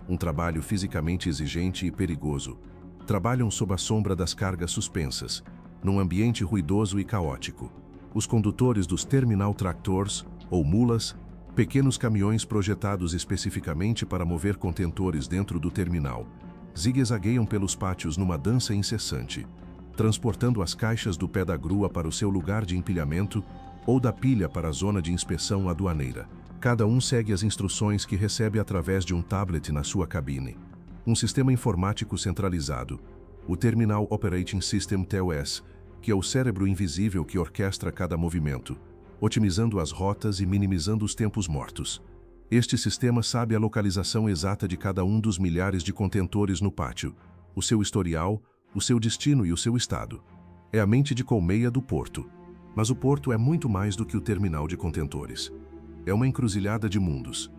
Um trabalho fisicamente exigente e perigoso. Trabalham sob a sombra das cargas suspensas, num ambiente ruidoso e caótico. Os condutores dos terminal tractors, ou mulas, pequenos caminhões projetados especificamente para mover contentores dentro do terminal, zigue-zagueiam pelos pátios numa dança incessante, transportando as caixas do pé da grua para o seu lugar de empilhamento ou da pilha para a zona de inspeção aduaneira. Cada um segue as instruções que recebe através de um tablet na sua cabine. Um sistema informático centralizado, o Terminal Operating System TOS, que é o cérebro invisível que orquestra cada movimento, otimizando as rotas e minimizando os tempos mortos. Este sistema sabe a localização exata de cada um dos milhares de contentores no pátio, o seu historial, o seu destino e o seu estado. É a mente de colmeia do porto. Mas o porto é muito mais do que o terminal de contentores. É uma encruzilhada de mundos.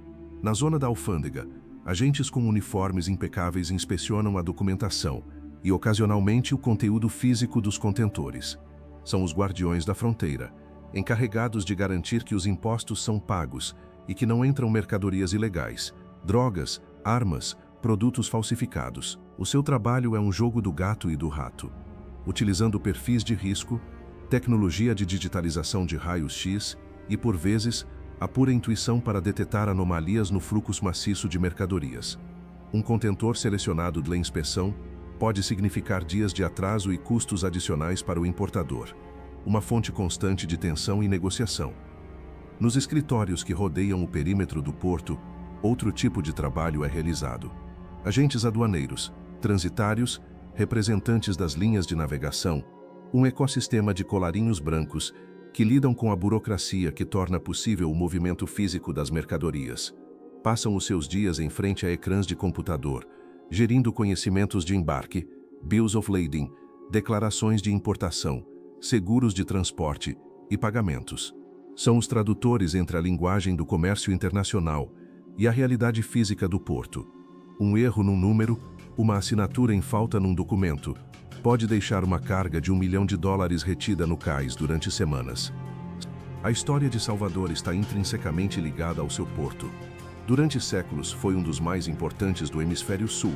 Na zona da alfândega, agentes com uniformes impecáveis inspecionam a documentação e, ocasionalmente, o conteúdo físico dos contentores. São os guardiões da fronteira, encarregados de garantir que os impostos são pagos e que não entram mercadorias ilegais, drogas, armas, produtos falsificados. O seu trabalho é um jogo do gato e do rato. Utilizando perfis de risco, tecnologia de digitalização de raios-x e, por vezes, a pura intuição para detectar anomalias no fluxo maciço de mercadorias. Um contentor selecionado de inspeção pode significar dias de atraso e custos adicionais para o importador. Uma fonte constante de tensão e negociação. Nos escritórios que rodeiam o perímetro do porto, outro tipo de trabalho é realizado. Agentes aduaneiros, transitários, representantes das linhas de navegação, um ecossistema de colarinhos brancos que lidam com a burocracia que torna possível o movimento físico das mercadorias. Passam os seus dias em frente a ecrãs de computador, gerindo conhecimentos de embarque, bills of lading, declarações de importação, seguros de transporte e pagamentos. São os tradutores entre a linguagem do comércio internacional e a realidade física do porto. Um erro num número, uma assinatura em falta num documento, pode deixar uma carga de $1 milhão retida no cais durante semanas. A história de Salvador está intrinsecamente ligada ao seu porto. Durante séculos foi um dos mais importantes do Hemisfério Sul,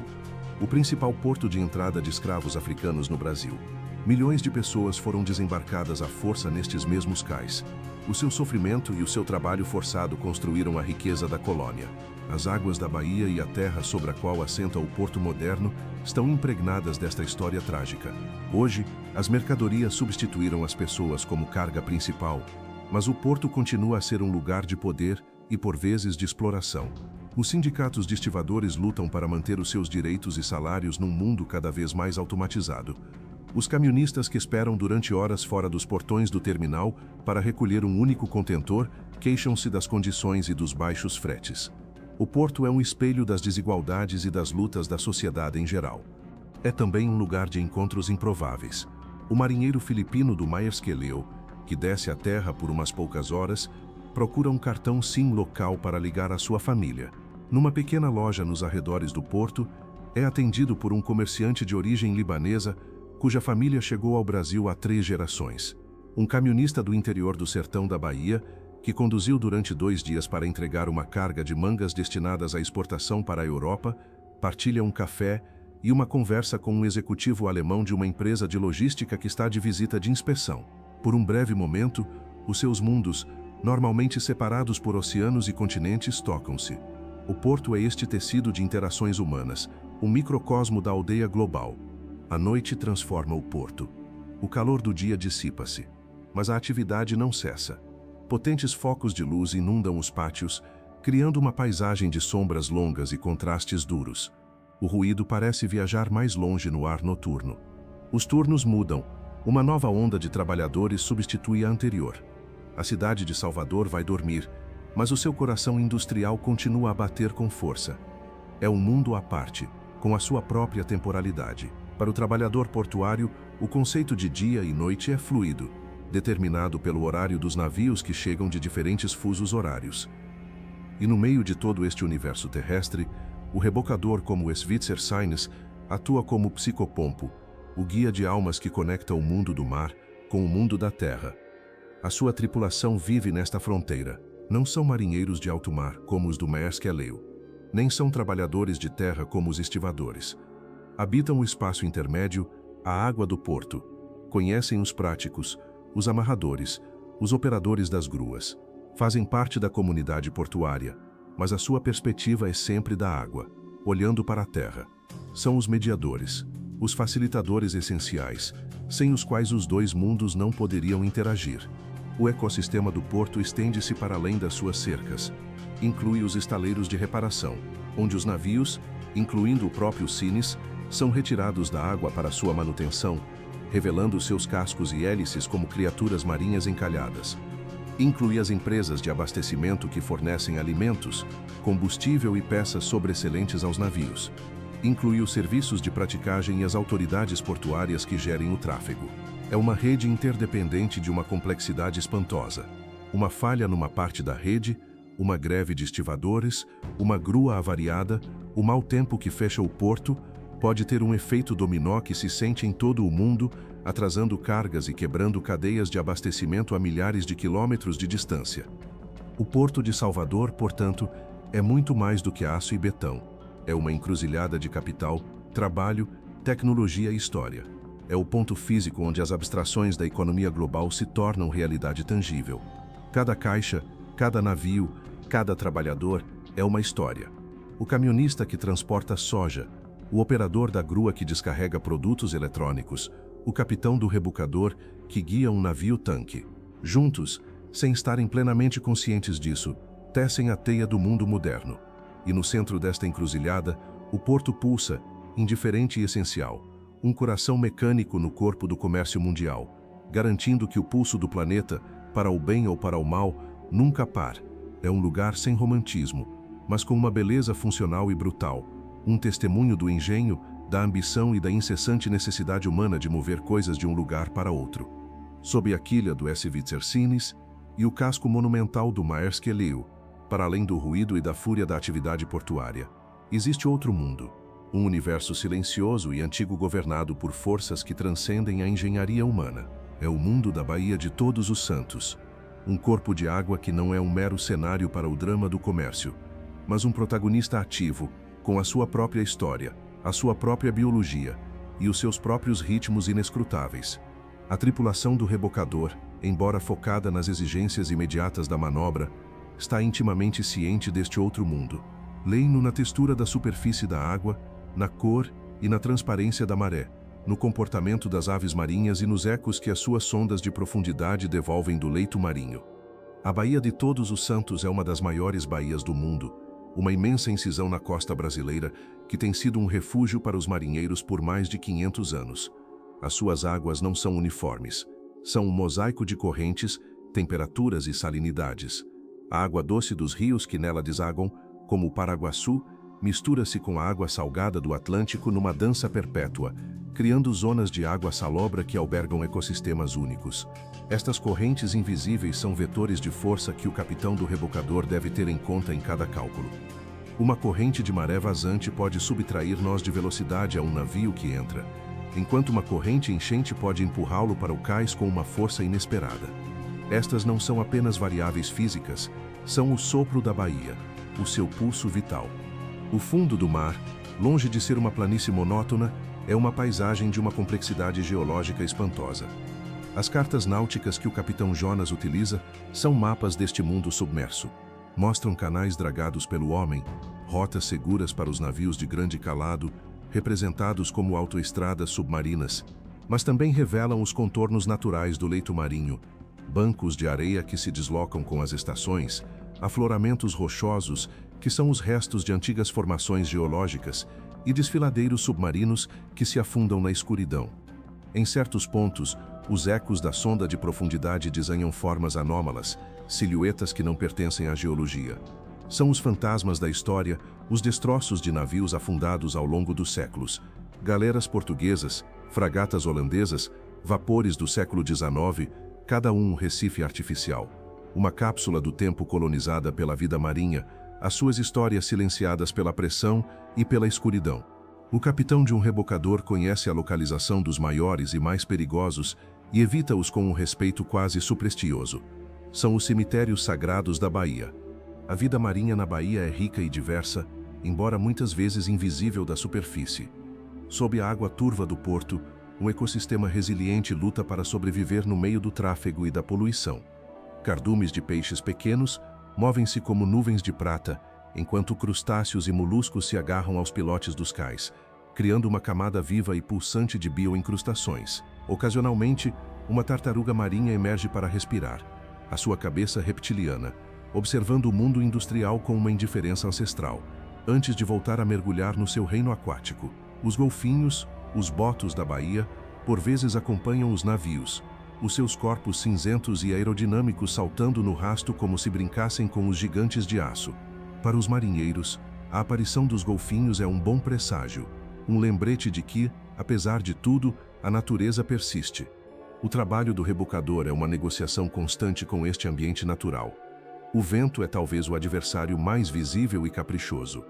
o principal porto de entrada de escravos africanos no Brasil. Milhões de pessoas foram desembarcadas à força nestes mesmos cais. O seu sofrimento e o seu trabalho forçado construíram a riqueza da colônia. As águas da Bahia e a terra sobre a qual assenta o porto moderno estão impregnadas desta história trágica. Hoje, as mercadorias substituíram as pessoas como carga principal, mas o porto continua a ser um lugar de poder e, por vezes, de exploração. Os sindicatos de estivadores lutam para manter os seus direitos e salários num mundo cada vez mais automatizado. Os camionistas que esperam durante horas fora dos portões do terminal para recolher um único contentor queixam-se das condições e dos baixos fretes. O porto é um espelho das desigualdades e das lutas da sociedade em geral. É também um lugar de encontros improváveis. O marinheiro filipino do Maersk-Eleu, que desce à terra por umas poucas horas, procura um cartão SIM local para ligar à sua família. Numa pequena loja nos arredores do porto, é atendido por um comerciante de origem libanesa cuja família chegou ao Brasil há 3 gerações. Um camionista do interior do sertão da Bahia, que conduziu durante 2 dias para entregar uma carga de mangas destinadas à exportação para a Europa, partilha um café e uma conversa com um executivo alemão de uma empresa de logística que está de visita de inspeção. Por um breve momento, os seus mundos, normalmente separados por oceanos e continentes, tocam-se. O porto é este tecido de interações humanas, um microcosmo da aldeia global. A noite transforma o porto. O calor do dia dissipa-se, mas a atividade não cessa. Potentes focos de luz inundam os pátios, criando uma paisagem de sombras longas e contrastes duros. O ruído parece viajar mais longe no ar noturno. Os turnos mudam. Uma nova onda de trabalhadores substitui a anterior. A cidade de Salvador vai dormir, mas o seu coração industrial continua a bater com força. É um mundo à parte, com a sua própria temporalidade. Para o trabalhador portuário, o conceito de dia e noite é fluido. determinado pelo horário dos navios que chegam de diferentes fusos horários. E no meio de todo este universo terrestre, o rebocador, como o Svitzer Sinus, atua como psicopompo, o guia de almas que conecta o mundo do mar com o mundo da terra. A sua tripulação vive nesta fronteira. Não são marinheiros de alto mar, como os do Maersk Aleu, nem são trabalhadores de terra como os estivadores. Habitam o espaço intermédio, a água do porto. Conhecem os práticos, os amarradores, os operadores das gruas. Fazem parte da comunidade portuária, mas a sua perspectiva é sempre da água, olhando para a terra. São os mediadores, os facilitadores essenciais, sem os quais os dois mundos não poderiam interagir. O ecossistema do porto estende-se para além das suas cercas. Inclui os estaleiros de reparação, onde os navios, incluindo o próprio Sinus, são retirados da água para sua manutenção, revelando seus cascos e hélices como criaturas marinhas encalhadas. Inclui as empresas de abastecimento que fornecem alimentos, combustível e peças sobreexcelentes aos navios. Inclui os serviços de praticagem e as autoridades portuárias que gerem o tráfego. É uma rede interdependente de uma complexidade espantosa. Uma falha numa parte da rede, uma greve de estivadores, uma grua avariada, o mau tempo que fecha o porto, pode ter um efeito dominó que se sente em todo o mundo, atrasando cargas e quebrando cadeias de abastecimento a milhares de quilômetros de distância. O Porto de Salvador, portanto, é muito mais do que aço e betão. É uma encruzilhada de capital, trabalho, tecnologia e história. É o ponto físico onde as abstrações da economia global se tornam realidade tangível. Cada caixa, cada navio, cada trabalhador é uma história. O caminhonista que transporta soja, o operador da grua que descarrega produtos eletrônicos, o capitão do rebocador que guia um navio-tanque. Juntos, sem estarem plenamente conscientes disso, tecem a teia do mundo moderno. E no centro desta encruzilhada, o porto pulsa, indiferente e essencial, um coração mecânico no corpo do comércio mundial, garantindo que o pulso do planeta, para o bem ou para o mal, nunca para. É um lugar sem romantismo, mas com uma beleza funcional e brutal, um testemunho do engenho, da ambição e da incessante necessidade humana de mover coisas de um lugar para outro. Sob a quilha do Svitzer Sinus e o casco monumental do Maersk Aleu, para além do ruído e da fúria da atividade portuária, existe outro mundo, um universo silencioso e antigo governado por forças que transcendem a engenharia humana. É o mundo da Baía de Todos os Santos, um corpo de água que não é um mero cenário para o drama do comércio, mas um protagonista ativo, com a sua própria história, a sua própria biologia e os seus próprios ritmos inescrutáveis. A tripulação do rebocador, embora focada nas exigências imediatas da manobra, está intimamente ciente deste outro mundo. Leem-no na textura da superfície da água, na cor e na transparência da maré, no comportamento das aves marinhas e nos ecos que as suas sondas de profundidade devolvem do leito marinho. A Baía de Todos os Santos é uma das maiores baías do mundo, uma imensa incisão na costa brasileira que tem sido um refúgio para os marinheiros por mais de 500 anos. As suas águas não são uniformes. São um mosaico de correntes, temperaturas e salinidades. A água doce dos rios que nela desagam, como o Paraguaçu, mistura-se com a água salgada do Atlântico numa dança perpétua, criando zonas de água salobra que albergam ecossistemas únicos. Estas correntes invisíveis são vetores de força que o capitão do rebocador deve ter em conta em cada cálculo. Uma corrente de maré vazante pode subtrair nós de velocidade a um navio que entra, enquanto uma corrente enchente pode empurrá-lo para o cais com uma força inesperada. Estas não são apenas variáveis físicas, são o sopro da baía, o seu pulso vital. O fundo do mar, longe de ser uma planície monótona, é uma paisagem de uma complexidade geológica espantosa. As cartas náuticas que o capitão Jonas utiliza são mapas deste mundo submerso. Mostram canais dragados pelo homem, rotas seguras para os navios de grande calado, representados como autoestradas submarinas, mas também revelam os contornos naturais do leito marinho, bancos de areia que se deslocam com as estações, afloramentos rochosos, que são os restos de antigas formações geológicas, e desfiladeiros submarinos que se afundam na escuridão. Em certos pontos, os ecos da sonda de profundidade desenham formas anômalas, silhuetas que não pertencem à geologia. São os fantasmas da história, os destroços de navios afundados ao longo dos séculos, galeras portuguesas, fragatas holandesas, vapores do século XIX, cada um recife artificial, uma cápsula do tempo colonizada pela vida marinha, as suas histórias silenciadas pela pressão e pela escuridão. O capitão de um rebocador conhece a localização dos maiores e mais perigosos e evita-os com um respeito quase supersticioso. São os cemitérios sagrados da Bahia. A vida marinha na Bahia é rica e diversa, embora muitas vezes invisível da superfície. Sob a água turva do porto, um ecossistema resiliente luta para sobreviver no meio do tráfego e da poluição. Cardumes de peixes pequenos movem-se como nuvens de prata, enquanto crustáceos e moluscos se agarram aos pilotes dos cais, criando uma camada viva e pulsante de bioincrustações. Ocasionalmente, uma tartaruga marinha emerge para respirar, a sua cabeça reptiliana, observando o mundo industrial com uma indiferença ancestral, antes de voltar a mergulhar no seu reino aquático. Os golfinhos, os botos da Bahia, por vezes acompanham os navios, os seus corpos cinzentos e aerodinâmicos saltando no rasto como se brincassem com os gigantes de aço. Para os marinheiros, a aparição dos golfinhos é um bom presságio, um lembrete de que, apesar de tudo, a natureza persiste. O trabalho do rebocador é uma negociação constante com este ambiente natural. O vento é talvez o adversário mais visível e caprichoso.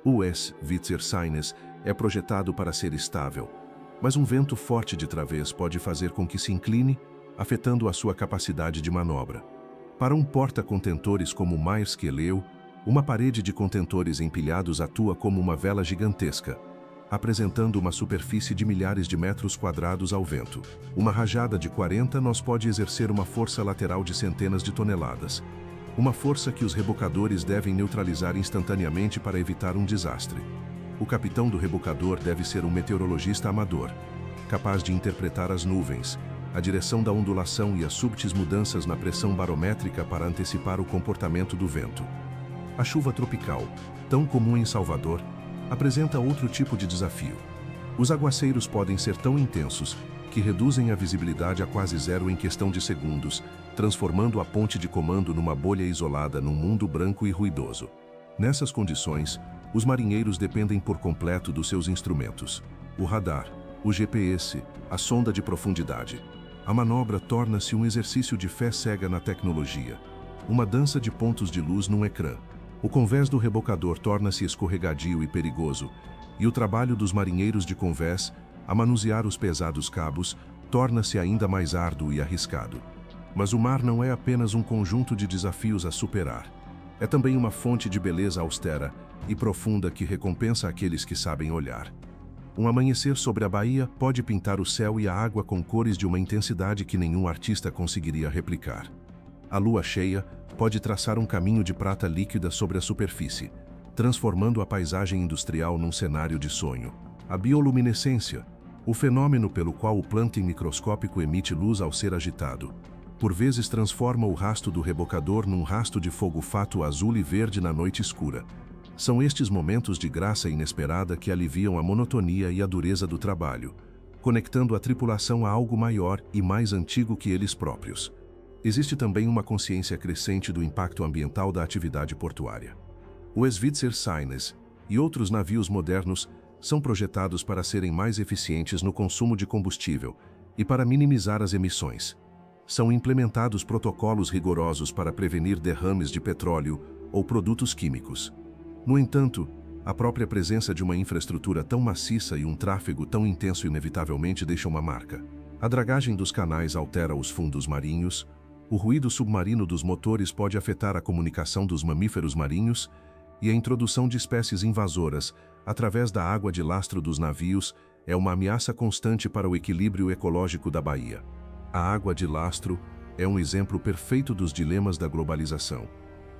O Svitzer Sinus é projetado para ser estável, mas um vento forte de través pode fazer com que se incline, afetando a sua capacidade de manobra. Para um porta-contentores como o Maersk Eleu, uma parede de contentores empilhados atua como uma vela gigantesca, apresentando uma superfície de milhares de metros quadrados ao vento. Uma rajada de 40 nós pode exercer uma força lateral de centenas de toneladas, uma força que os rebocadores devem neutralizar instantaneamente para evitar um desastre. O capitão do rebocador deve ser um meteorologista amador, capaz de interpretar as nuvens, a direção da ondulação e as súbitas mudanças na pressão barométrica para antecipar o comportamento do vento. A chuva tropical, tão comum em Salvador, apresenta outro tipo de desafio. Os aguaceiros podem ser tão intensos que reduzem a visibilidade a quase zero em questão de segundos, transformando a ponte de comando numa bolha isolada num mundo branco e ruidoso. Nessas condições, os marinheiros dependem por completo dos seus instrumentos. O radar, o GPS, a sonda de profundidade. A manobra torna-se um exercício de fé cega na tecnologia, uma dança de pontos de luz num ecrã. O convés do rebocador torna-se escorregadio e perigoso, e o trabalho dos marinheiros de convés, a manusear os pesados cabos, torna-se ainda mais árduo e arriscado. Mas o mar não é apenas um conjunto de desafios a superar. É também uma fonte de beleza austera e profunda que recompensa aqueles que sabem olhar. Um amanhecer sobre a Bahia pode pintar o céu e a água com cores de uma intensidade que nenhum artista conseguiria replicar. A lua cheia pode traçar um caminho de prata líquida sobre a superfície, transformando a paisagem industrial num cenário de sonho. A bioluminescência, o fenômeno pelo qual o plâncton microscópico emite luz ao ser agitado, por vezes transforma o rasto do rebocador num rasto de fogo-fato azul e verde na noite escura. São estes momentos de graça inesperada que aliviam a monotonia e a dureza do trabalho, conectando a tripulação a algo maior e mais antigo que eles próprios. Existe também uma consciência crescente do impacto ambiental da atividade portuária. O Svitzer Sinus e outros navios modernos são projetados para serem mais eficientes no consumo de combustível e para minimizar as emissões. São implementados protocolos rigorosos para prevenir derrames de petróleo ou produtos químicos. No entanto, a própria presença de uma infraestrutura tão maciça e um tráfego tão intenso inevitavelmente deixa uma marca. A dragagem dos canais altera os fundos marinhos, o ruído submarino dos motores pode afetar a comunicação dos mamíferos marinhos e a introdução de espécies invasoras através da água de lastro dos navios é uma ameaça constante para o equilíbrio ecológico da Bahia. A água de lastro é um exemplo perfeito dos dilemas da globalização.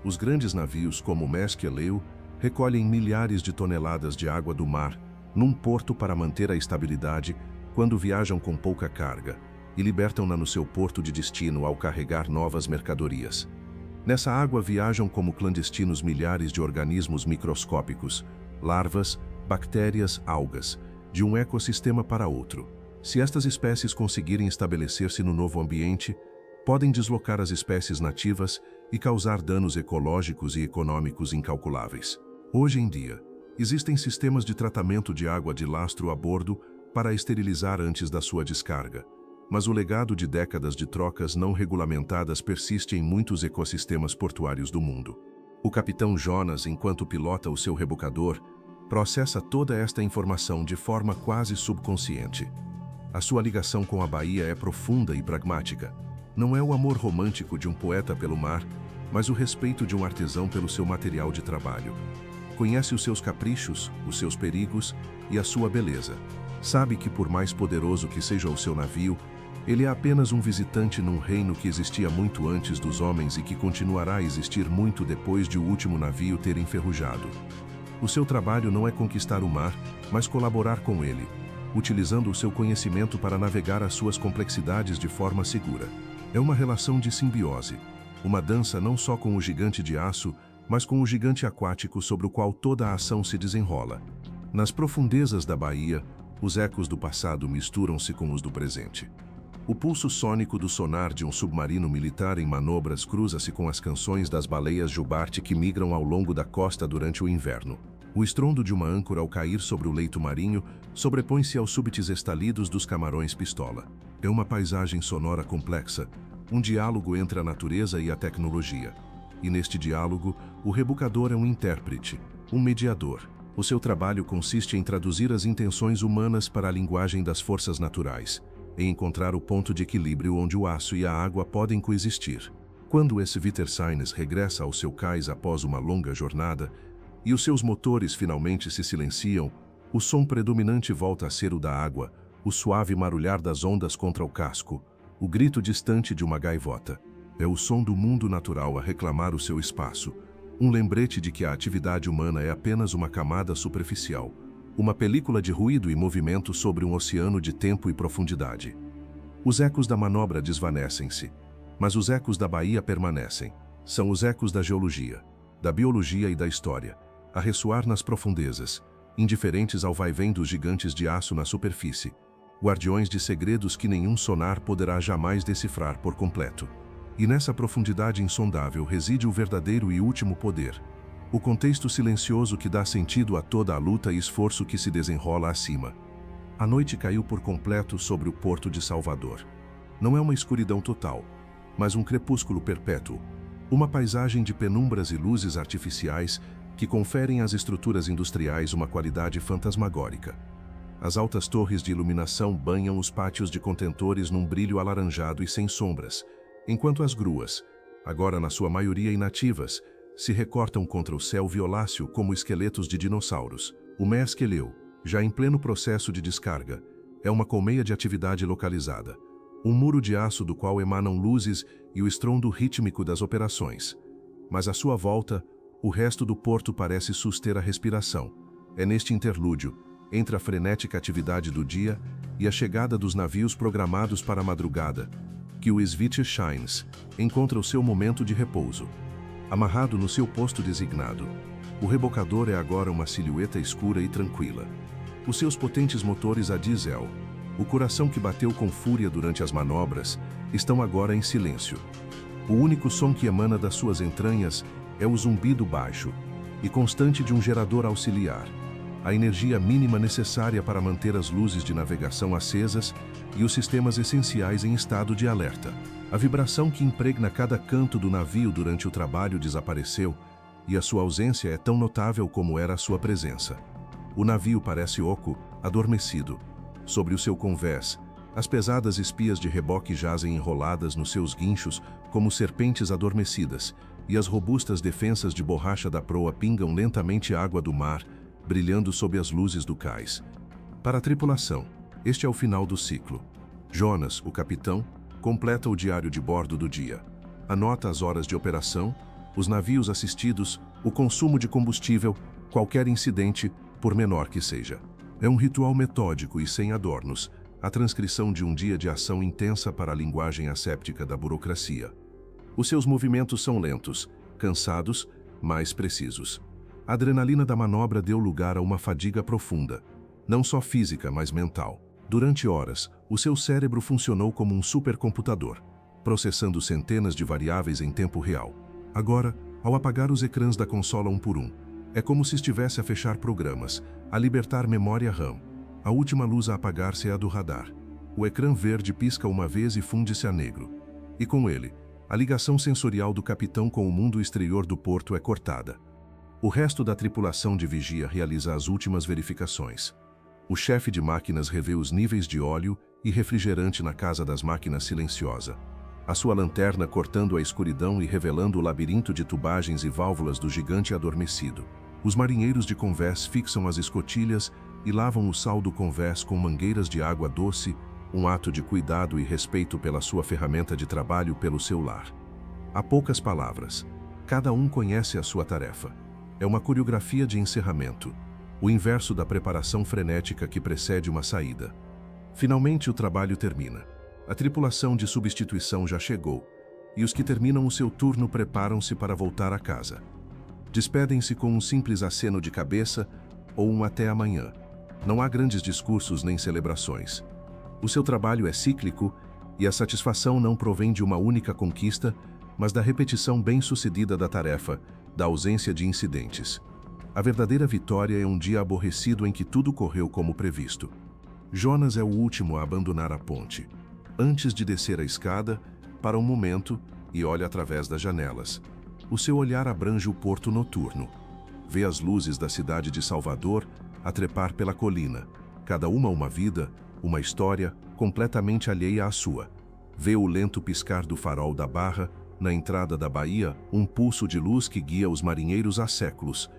Os grandes navios como o Maersk Eleu recolhem milhares de toneladas de água do mar num porto para manter a estabilidade quando viajam com pouca carga e libertam-na no seu porto de destino ao carregar novas mercadorias. Nessa água viajam como clandestinos milhares de organismos microscópicos, larvas, bactérias, algas, de um ecossistema para outro. Se estas espécies conseguirem estabelecer-se no novo ambiente, podem deslocar as espécies nativas e causar danos ecológicos e econômicos incalculáveis. Hoje em dia, existem sistemas de tratamento de água de lastro a bordo para esterilizar antes da sua descarga. Mas o legado de décadas de trocas não regulamentadas persiste em muitos ecossistemas portuários do mundo. O capitão Jonas, enquanto pilota o seu rebocador, processa toda esta informação de forma quase subconsciente. A sua ligação com a Baía é profunda e pragmática. Não é o amor romântico de um poeta pelo mar, mas o respeito de um artesão pelo seu material de trabalho. Conhece os seus caprichos, os seus perigos e a sua beleza. Sabe que, por mais poderoso que seja o seu navio, ele é apenas um visitante num reino que existia muito antes dos homens e que continuará a existir muito depois de o último navio ter enferrujado. O seu trabalho não é conquistar o mar, mas colaborar com ele, utilizando o seu conhecimento para navegar as suas complexidades de forma segura. É uma relação de simbiose, uma dança não só com o gigante de aço, mas com o gigante aquático sobre o qual toda a ação se desenrola. Nas profundezas da Baía, os ecos do passado misturam-se com os do presente. O pulso sônico do sonar de um submarino militar em manobras cruza-se com as canções das baleias jubarte que migram ao longo da costa durante o inverno. O estrondo de uma âncora ao cair sobre o leito marinho sobrepõe-se aos súbitos estalidos dos camarões pistola. É uma paisagem sonora complexa, um diálogo entre a natureza e a tecnologia. E neste diálogo, o rebocador é um intérprete, um mediador. O seu trabalho consiste em traduzir as intenções humanas para a linguagem das forças naturais, em encontrar o ponto de equilíbrio onde o aço e a água podem coexistir. Quando esse Witterseines regressa ao seu cais após uma longa jornada, e os seus motores finalmente se silenciam, o som predominante volta a ser o da água, o suave marulhar das ondas contra o casco, o grito distante de uma gaivota. É o som do mundo natural a reclamar o seu espaço, um lembrete de que a atividade humana é apenas uma camada superficial, uma película de ruído e movimento sobre um oceano de tempo e profundidade. Os ecos da manobra desvanecem-se, mas os ecos da Baía permanecem. São os ecos da geologia, da biologia e da história, a ressoar nas profundezas, indiferentes ao vai-vém dos gigantes de aço na superfície, guardiões de segredos que nenhum sonar poderá jamais decifrar por completo. E nessa profundidade insondável reside o verdadeiro e último poder, o contexto silencioso que dá sentido a toda a luta e esforço que se desenrola acima. A noite caiu por completo sobre o porto de Salvador. Não é uma escuridão total, mas um crepúsculo perpétuo, uma paisagem de penumbras e luzes artificiais que conferem às estruturas industriais uma qualidade fantasmagórica. As altas torres de iluminação banham os pátios de contentores num brilho alaranjado e sem sombras, enquanto as gruas, agora na sua maioria inativas, se recortam contra o céu violáceo como esqueletos de dinossauros. O Maersk Leu, já em pleno processo de descarga, é uma colmeia de atividade localizada, um muro de aço do qual emanam luzes e o estrondo rítmico das operações. Mas à sua volta, o resto do porto parece suster a respiração. É neste interlúdio, entre a frenética atividade do dia e a chegada dos navios programados para a madrugada, que o Witterseines encontra o seu momento de repouso. Amarrado no seu posto designado, o rebocador é agora uma silhueta escura e tranquila. Os seus potentes motores a diesel, o coração que bateu com fúria durante as manobras, estão agora em silêncio. O único som que emana das suas entranhas é o zumbido baixo e constante de um gerador auxiliar, a energia mínima necessária para manter as luzes de navegação acesas e os sistemas essenciais em estado de alerta. A vibração que impregna cada canto do navio durante o trabalho desapareceu, e a sua ausência é tão notável como era a sua presença. O navio parece oco, adormecido. Sobre o seu convés, as pesadas espias de reboque jazem enroladas nos seus guinchos como serpentes adormecidas, e as robustas defensas de borracha da proa pingam lentamente água do mar, brilhando sob as luzes do cais. Para a tripulação, este é o final do ciclo. Jonas, o capitão, completa o diário de bordo do dia. Anota as horas de operação, os navios assistidos, o consumo de combustível, qualquer incidente, por menor que seja. É um ritual metódico e sem adornos, a transcrição de um dia de ação intensa para a linguagem asséptica da burocracia. Os seus movimentos são lentos, cansados, mas precisos. A adrenalina da manobra deu lugar a uma fadiga profunda, não só física, mas mental. Durante horas, o seu cérebro funcionou como um supercomputador, processando centenas de variáveis em tempo real. Agora, ao apagar os ecrãs da consola um por um, é como se estivesse a fechar programas, a libertar memória RAM. A última luz a apagar-se é a do radar. O ecrã verde pisca uma vez e funde-se a negro. E com ele, a ligação sensorial do capitão com o mundo exterior do porto é cortada. O resto da tripulação de vigia realiza as últimas verificações. O chefe de máquinas revê os níveis de óleo e refrigerante na casa das máquinas silenciosa. A sua lanterna cortando a escuridão e revelando o labirinto de tubagens e válvulas do gigante adormecido. Os marinheiros de convés fixam as escotilhas e lavam o sal do convés com mangueiras de água doce, um ato de cuidado e respeito pela sua ferramenta de trabalho pelo seu lar. Há poucas palavras. Cada um conhece a sua tarefa. É uma coreografia de encerramento, o inverso da preparação frenética que precede uma saída. Finalmente o trabalho termina. A tripulação de substituição já chegou, e os que terminam o seu turno preparam-se para voltar a casa. Despedem-se com um simples aceno de cabeça ou um até amanhã. Não há grandes discursos nem celebrações. O seu trabalho é cíclico e a satisfação não provém de uma única conquista, mas da repetição bem-sucedida da tarefa, da ausência de incidentes. A verdadeira vitória é um dia aborrecido em que tudo correu como previsto. Jonas é o último a abandonar a ponte. Antes de descer a escada, para um momento e olha através das janelas. O seu olhar abrange o porto noturno. Vê as luzes da cidade de Salvador a trepar pela colina, cada uma vida, uma história completamente alheia à sua. Vê o lento piscar do farol da barra, na entrada da baía, um pulso de luz que guia os marinheiros há séculos.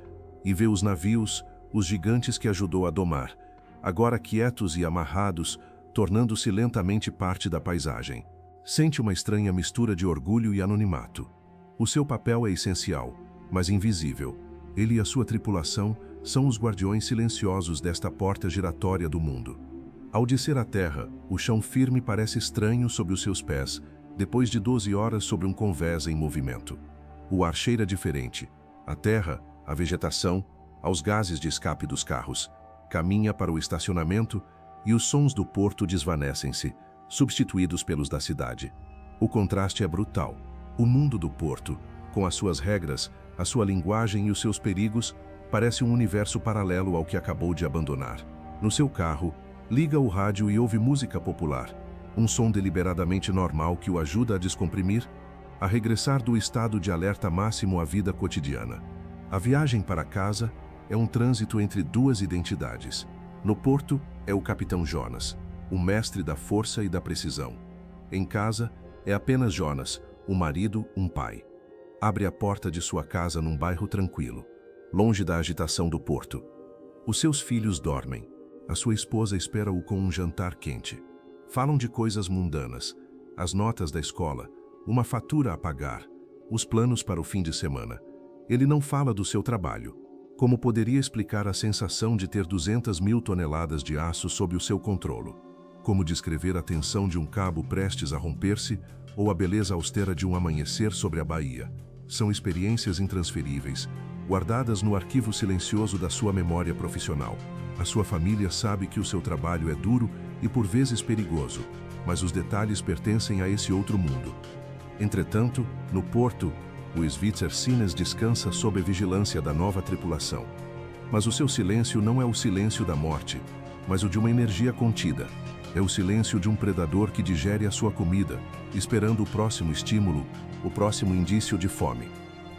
E vê os navios, os gigantes que ajudou a domar, agora quietos e amarrados, tornando-se lentamente parte da paisagem. Sente uma estranha mistura de orgulho e anonimato. O seu papel é essencial, mas invisível. Ele e a sua tripulação são os guardiões silenciosos desta porta giratória do mundo. Ao descer à terra, o chão firme parece estranho sob os seus pés, depois de 12 horas sobre um convés em movimento. O ar cheira diferente. A terra, a vegetação, aos gases de escape dos carros. Caminha para o estacionamento e os sons do porto desvanecem-se, substituídos pelos da cidade. O contraste é brutal. O mundo do porto, com as suas regras, a sua linguagem e os seus perigos, parece um universo paralelo ao que acabou de abandonar. No seu carro, liga o rádio e ouve música popular, um som deliberadamente normal que o ajuda a descomprimir, a regressar do estado de alerta máximo à vida cotidiana. A viagem para casa é um trânsito entre duas identidades. No porto, é o capitão Jonas, o mestre da força e da precisão. Em casa, é apenas Jonas, um marido, um pai. Abre a porta de sua casa num bairro tranquilo, longe da agitação do porto. Os seus filhos dormem. A sua esposa espera-o com um jantar quente. Falam de coisas mundanas, as notas da escola, uma fatura a pagar, os planos para o fim de semana. Ele não fala do seu trabalho. Como poderia explicar a sensação de ter 200.000 toneladas de aço sob o seu controle? Como descrever a tensão de um cabo prestes a romper-se ou a beleza austera de um amanhecer sobre a baía? São experiências intransferíveis, guardadas no arquivo silencioso da sua memória profissional. A sua família sabe que o seu trabalho é duro e por vezes perigoso, mas os detalhes pertencem a esse outro mundo. Entretanto, no porto, o Svitzer Sines descansa sob a vigilância da nova tripulação. Mas o seu silêncio não é o silêncio da morte, mas o de uma energia contida. É o silêncio de um predador que digere a sua comida, esperando o próximo estímulo, o próximo indício de fome.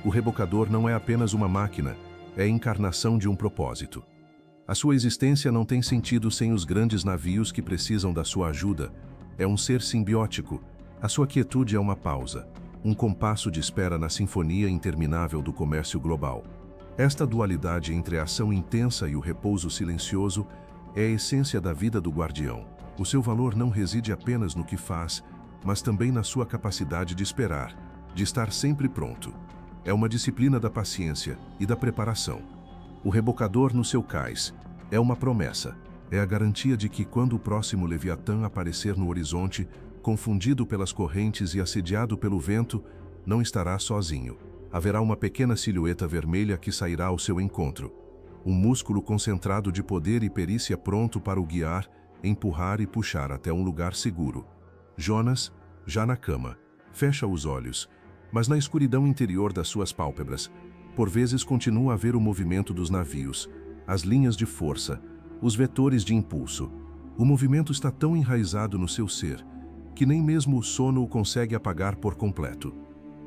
O rebocador não é apenas uma máquina, é a encarnação de um propósito. A sua existência não tem sentido sem os grandes navios que precisam da sua ajuda. É um ser simbiótico. A sua quietude é uma pausa, um compasso de espera na sinfonia interminável do comércio global. Esta dualidade entre a ação intensa e o repouso silencioso é a essência da vida do guardião. O seu valor não reside apenas no que faz, mas também na sua capacidade de esperar, de estar sempre pronto. É uma disciplina da paciência e da preparação. O rebocador no seu cais é uma promessa. É a garantia de que quando o próximo Leviatã aparecer no horizonte, confundido pelas correntes e assediado pelo vento, não estará sozinho. Haverá uma pequena silhueta vermelha que sairá ao seu encontro. Um músculo concentrado de poder e perícia pronto para o guiar, empurrar e puxar até um lugar seguro. Jonas, já na cama, fecha os olhos, mas na escuridão interior das suas pálpebras, por vezes continua a ver o movimento dos navios, as linhas de força, os vetores de impulso. O movimento está tão enraizado no seu ser que nem mesmo o sono o consegue apagar por completo.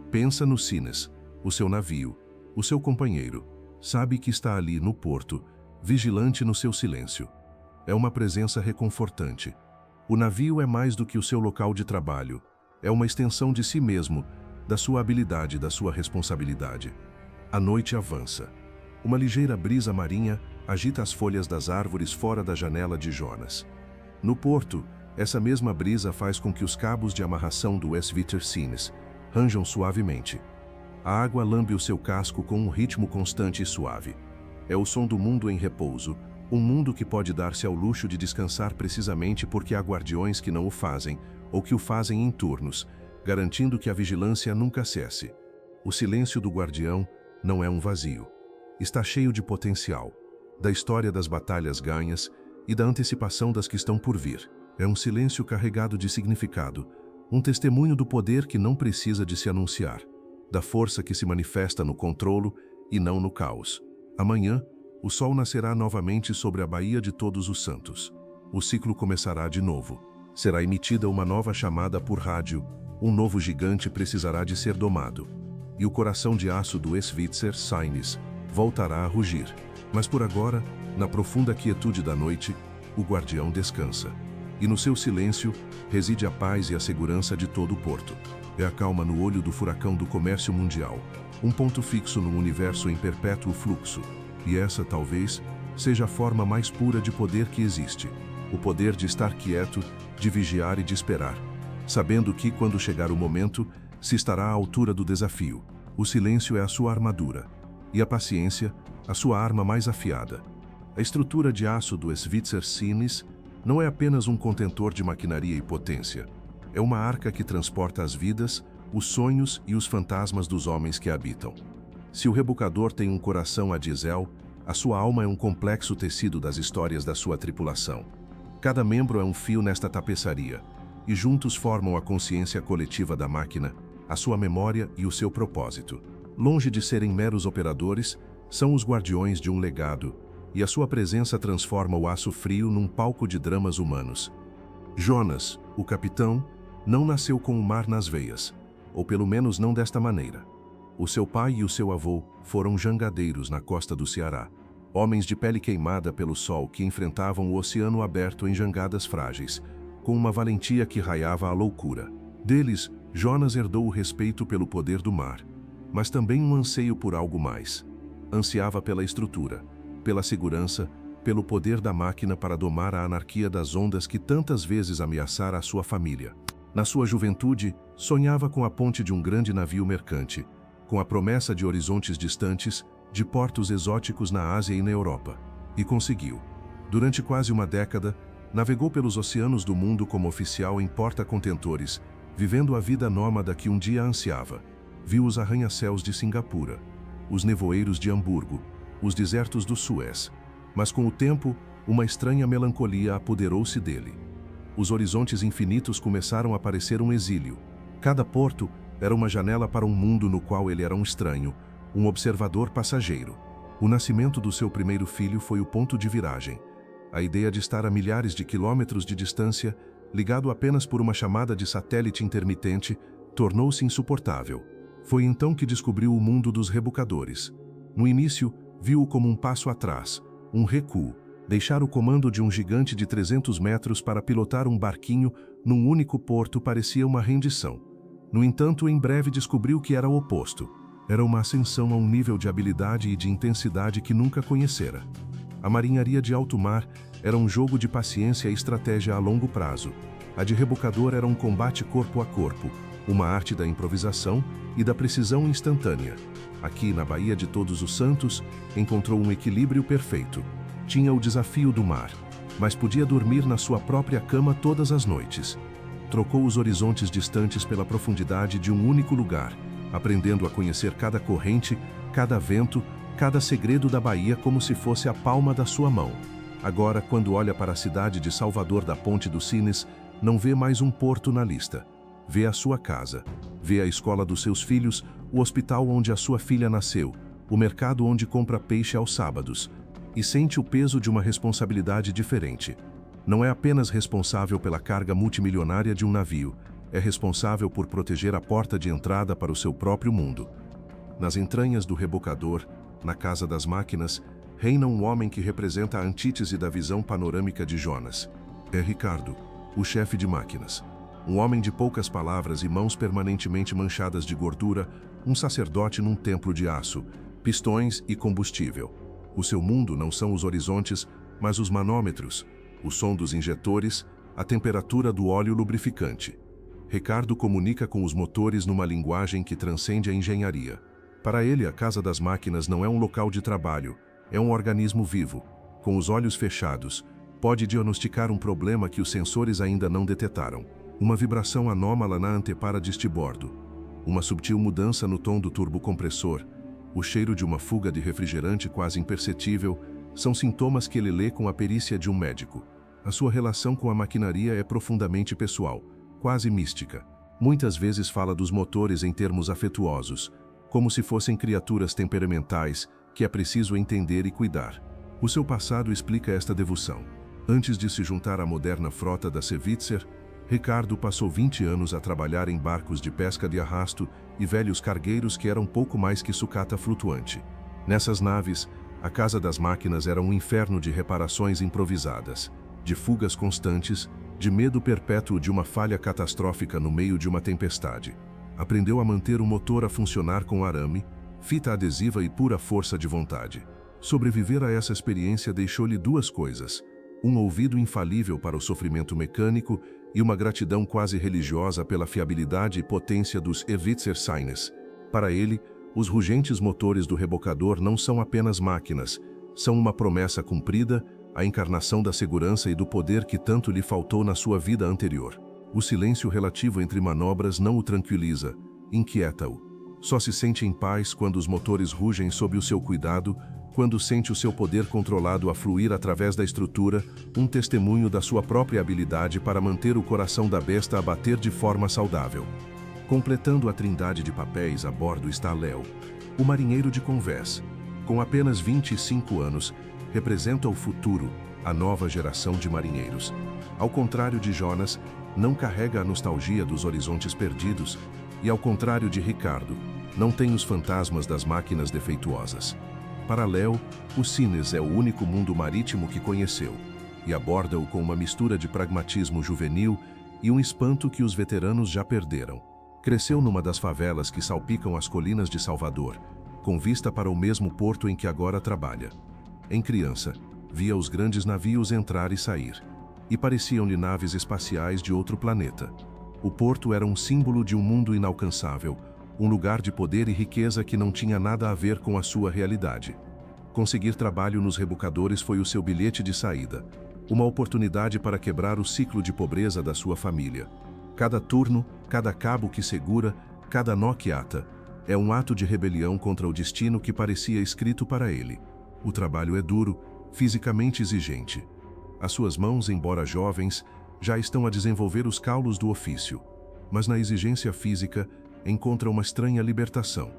Pensa no Sines, o seu navio, o seu companheiro. Sabe que está ali no porto, vigilante no seu silêncio. É uma presença reconfortante. O navio é mais do que o seu local de trabalho. É uma extensão de si mesmo, da sua habilidade, da sua responsabilidade. A noite avança. Uma ligeira brisa marinha agita as folhas das árvores fora da janela de Jonas. No porto, essa mesma brisa faz com que os cabos de amarração do Svitzer Sines ranjam suavemente. A água lambe o seu casco com um ritmo constante e suave. É o som do mundo em repouso, um mundo que pode dar-se ao luxo de descansar precisamente porque há guardiões que não o fazem, ou que o fazem em turnos, garantindo que a vigilância nunca cesse. O silêncio do guardião não é um vazio. Está cheio de potencial, da história das batalhas ganhas e da antecipação das que estão por vir. É um silêncio carregado de significado, um testemunho do poder que não precisa de se anunciar, da força que se manifesta no controlo e não no caos. Amanhã, o sol nascerá novamente sobre a Baía de Todos os Santos. O ciclo começará de novo. Será emitida uma nova chamada por rádio, um novo gigante precisará de ser domado. E o coração de aço do Svitzer Sines voltará a rugir. Mas por agora, na profunda quietude da noite, o guardião descansa. E no seu silêncio reside a paz e a segurança de todo o porto. É a calma no olho do furacão do comércio mundial, um ponto fixo num universo em perpétuo fluxo. E essa, talvez, seja a forma mais pura de poder que existe. O poder de estar quieto, de vigiar e de esperar, sabendo que, quando chegar o momento, se estará à altura do desafio. O silêncio é a sua armadura, e a paciência, a sua arma mais afiada. A estrutura de aço do Svitzer Sines não é apenas um contentor de maquinaria e potência. É uma arca que transporta as vidas, os sonhos e os fantasmas dos homens que a habitam. Se o rebocador tem um coração a diesel, a sua alma é um complexo tecido das histórias da sua tripulação. Cada membro é um fio nesta tapeçaria, e juntos formam a consciência coletiva da máquina, a sua memória e o seu propósito. Longe de serem meros operadores, são os guardiões de um legado, e a sua presença transforma o aço frio num palco de dramas humanos. Jonas, o capitão, não nasceu com o mar nas veias, ou pelo menos não desta maneira. O seu pai e o seu avô foram jangadeiros na costa do Ceará, homens de pele queimada pelo sol que enfrentavam o oceano aberto em jangadas frágeis, com uma valentia que raiava a loucura. Deles, Jonas herdou o respeito pelo poder do mar, mas também um anseio por algo mais. Ansiava pela estrutura, pela segurança, pelo poder da máquina para domar a anarquia das ondas que tantas vezes ameaçara a sua família. Na sua juventude, sonhava com a ponte de um grande navio mercante, com a promessa de horizontes distantes, de portos exóticos na Ásia e na Europa. E conseguiu. Durante quase uma década, navegou pelos oceanos do mundo como oficial em porta-contentores, vivendo a vida nômada que um dia ansiava. Viu os arranha-céus de Singapura, os nevoeiros de Hamburgo, os desertos do Suez. Mas com o tempo, uma estranha melancolia apoderou-se dele. Os horizontes infinitos começaram a parecer um exílio. Cada porto era uma janela para um mundo no qual ele era um estranho, um observador passageiro. O nascimento do seu primeiro filho foi o ponto de viragem. A ideia de estar a milhares de quilômetros de distância, ligado apenas por uma chamada de satélite intermitente, tornou-se insuportável. Foi então que descobriu o mundo dos rebocadores. No início, viu-o como um passo atrás, um recuo, deixar o comando de um gigante de 300 metros para pilotar um barquinho num único porto parecia uma rendição. No entanto, em breve descobriu que era o oposto. Era uma ascensão a um nível de habilidade e de intensidade que nunca conhecera. A marinharia de alto mar era um jogo de paciência e estratégia a longo prazo. A de rebocador era um combate corpo a corpo, uma arte da improvisação e da precisão instantânea. Aqui, na Baía de Todos os Santos, encontrou um equilíbrio perfeito. Tinha o desafio do mar, mas podia dormir na sua própria cama todas as noites. Trocou os horizontes distantes pela profundidade de um único lugar, aprendendo a conhecer cada corrente, cada vento, cada segredo da Baía como se fosse a palma da sua mão. Agora, quando olha para a cidade de Salvador da Ponte dos Sines, não vê mais um porto na lista. Vê a sua casa, vê a escola dos seus filhos, o hospital onde a sua filha nasceu, o mercado onde compra peixe aos sábados, e sente o peso de uma responsabilidade diferente. Não é apenas responsável pela carga multimilionária de um navio, é responsável por proteger a porta de entrada para o seu próprio mundo. Nas entranhas do rebocador, na casa das máquinas, reina um homem que representa a antítese da visão panorâmica de Jonas. É Ricardo, o chefe de máquinas. Um homem de poucas palavras e mãos permanentemente manchadas de gordura, um sacerdote num templo de aço, pistões e combustível. O seu mundo não são os horizontes, mas os manômetros, o som dos injetores, a temperatura do óleo lubrificante. Ricardo comunica com os motores numa linguagem que transcende a engenharia. Para ele, a casa das máquinas não é um local de trabalho, é um organismo vivo. Com os olhos fechados, pode diagnosticar um problema que os sensores ainda não detectaram. Uma vibração anômala na antepara de estibordo, uma subtil mudança no tom do turbocompressor, o cheiro de uma fuga de refrigerante quase imperceptível, são sintomas que ele lê com a perícia de um médico. A sua relação com a maquinaria é profundamente pessoal, quase mística. Muitas vezes fala dos motores em termos afetuosos, como se fossem criaturas temperamentais que é preciso entender e cuidar. O seu passado explica esta devoção. Antes de se juntar à moderna frota da Svitzer, Ricardo passou 20 anos a trabalhar em barcos de pesca de arrasto e velhos cargueiros que eram pouco mais que sucata flutuante. Nessas naves, a casa das máquinas era um inferno de reparações improvisadas, de fugas constantes, de medo perpétuo de uma falha catastrófica no meio de uma tempestade. Aprendeu a manter o motor a funcionar com arame, fita adesiva e pura força de vontade. Sobreviver a essa experiência deixou-lhe duas coisas: um ouvido infalível para o sofrimento mecânico e uma gratidão quase religiosa pela fiabilidade e potência dos Svitzer Seines. Para ele, os rugentes motores do rebocador não são apenas máquinas, são uma promessa cumprida, a encarnação da segurança e do poder que tanto lhe faltou na sua vida anterior. O silêncio relativo entre manobras não o tranquiliza, inquieta-o. Só se sente em paz quando os motores rugem sob o seu cuidado, quando sente o seu poder controlado a fluir através da estrutura, um testemunho da sua própria habilidade para manter o coração da besta a bater de forma saudável. Completando a trindade de papéis a bordo está Léo, o marinheiro de convés. Com apenas 25 anos, representa o futuro, a nova geração de marinheiros. Ao contrário de Jonas, não carrega a nostalgia dos horizontes perdidos e, ao contrário de Ricardo, não tem os fantasmas das máquinas defeituosas. Para Léo, o Sines é o único mundo marítimo que conheceu, e aborda-o com uma mistura de pragmatismo juvenil e um espanto que os veteranos já perderam. Cresceu numa das favelas que salpicam as colinas de Salvador, com vista para o mesmo porto em que agora trabalha. Em criança, via os grandes navios entrar e sair, e pareciam-lhe naves espaciais de outro planeta. O porto era um símbolo de um mundo inalcançável, um lugar de poder e riqueza que não tinha nada a ver com a sua realidade. Conseguir trabalho nos rebocadores foi o seu bilhete de saída, uma oportunidade para quebrar o ciclo de pobreza da sua família. Cada turno, cada cabo que segura, cada nó que ata, é um ato de rebelião contra o destino que parecia escrito para ele. O trabalho é duro, fisicamente exigente. As suas mãos, embora jovens, já estão a desenvolver os caulos do ofício, mas na exigência física encontra uma estranha libertação.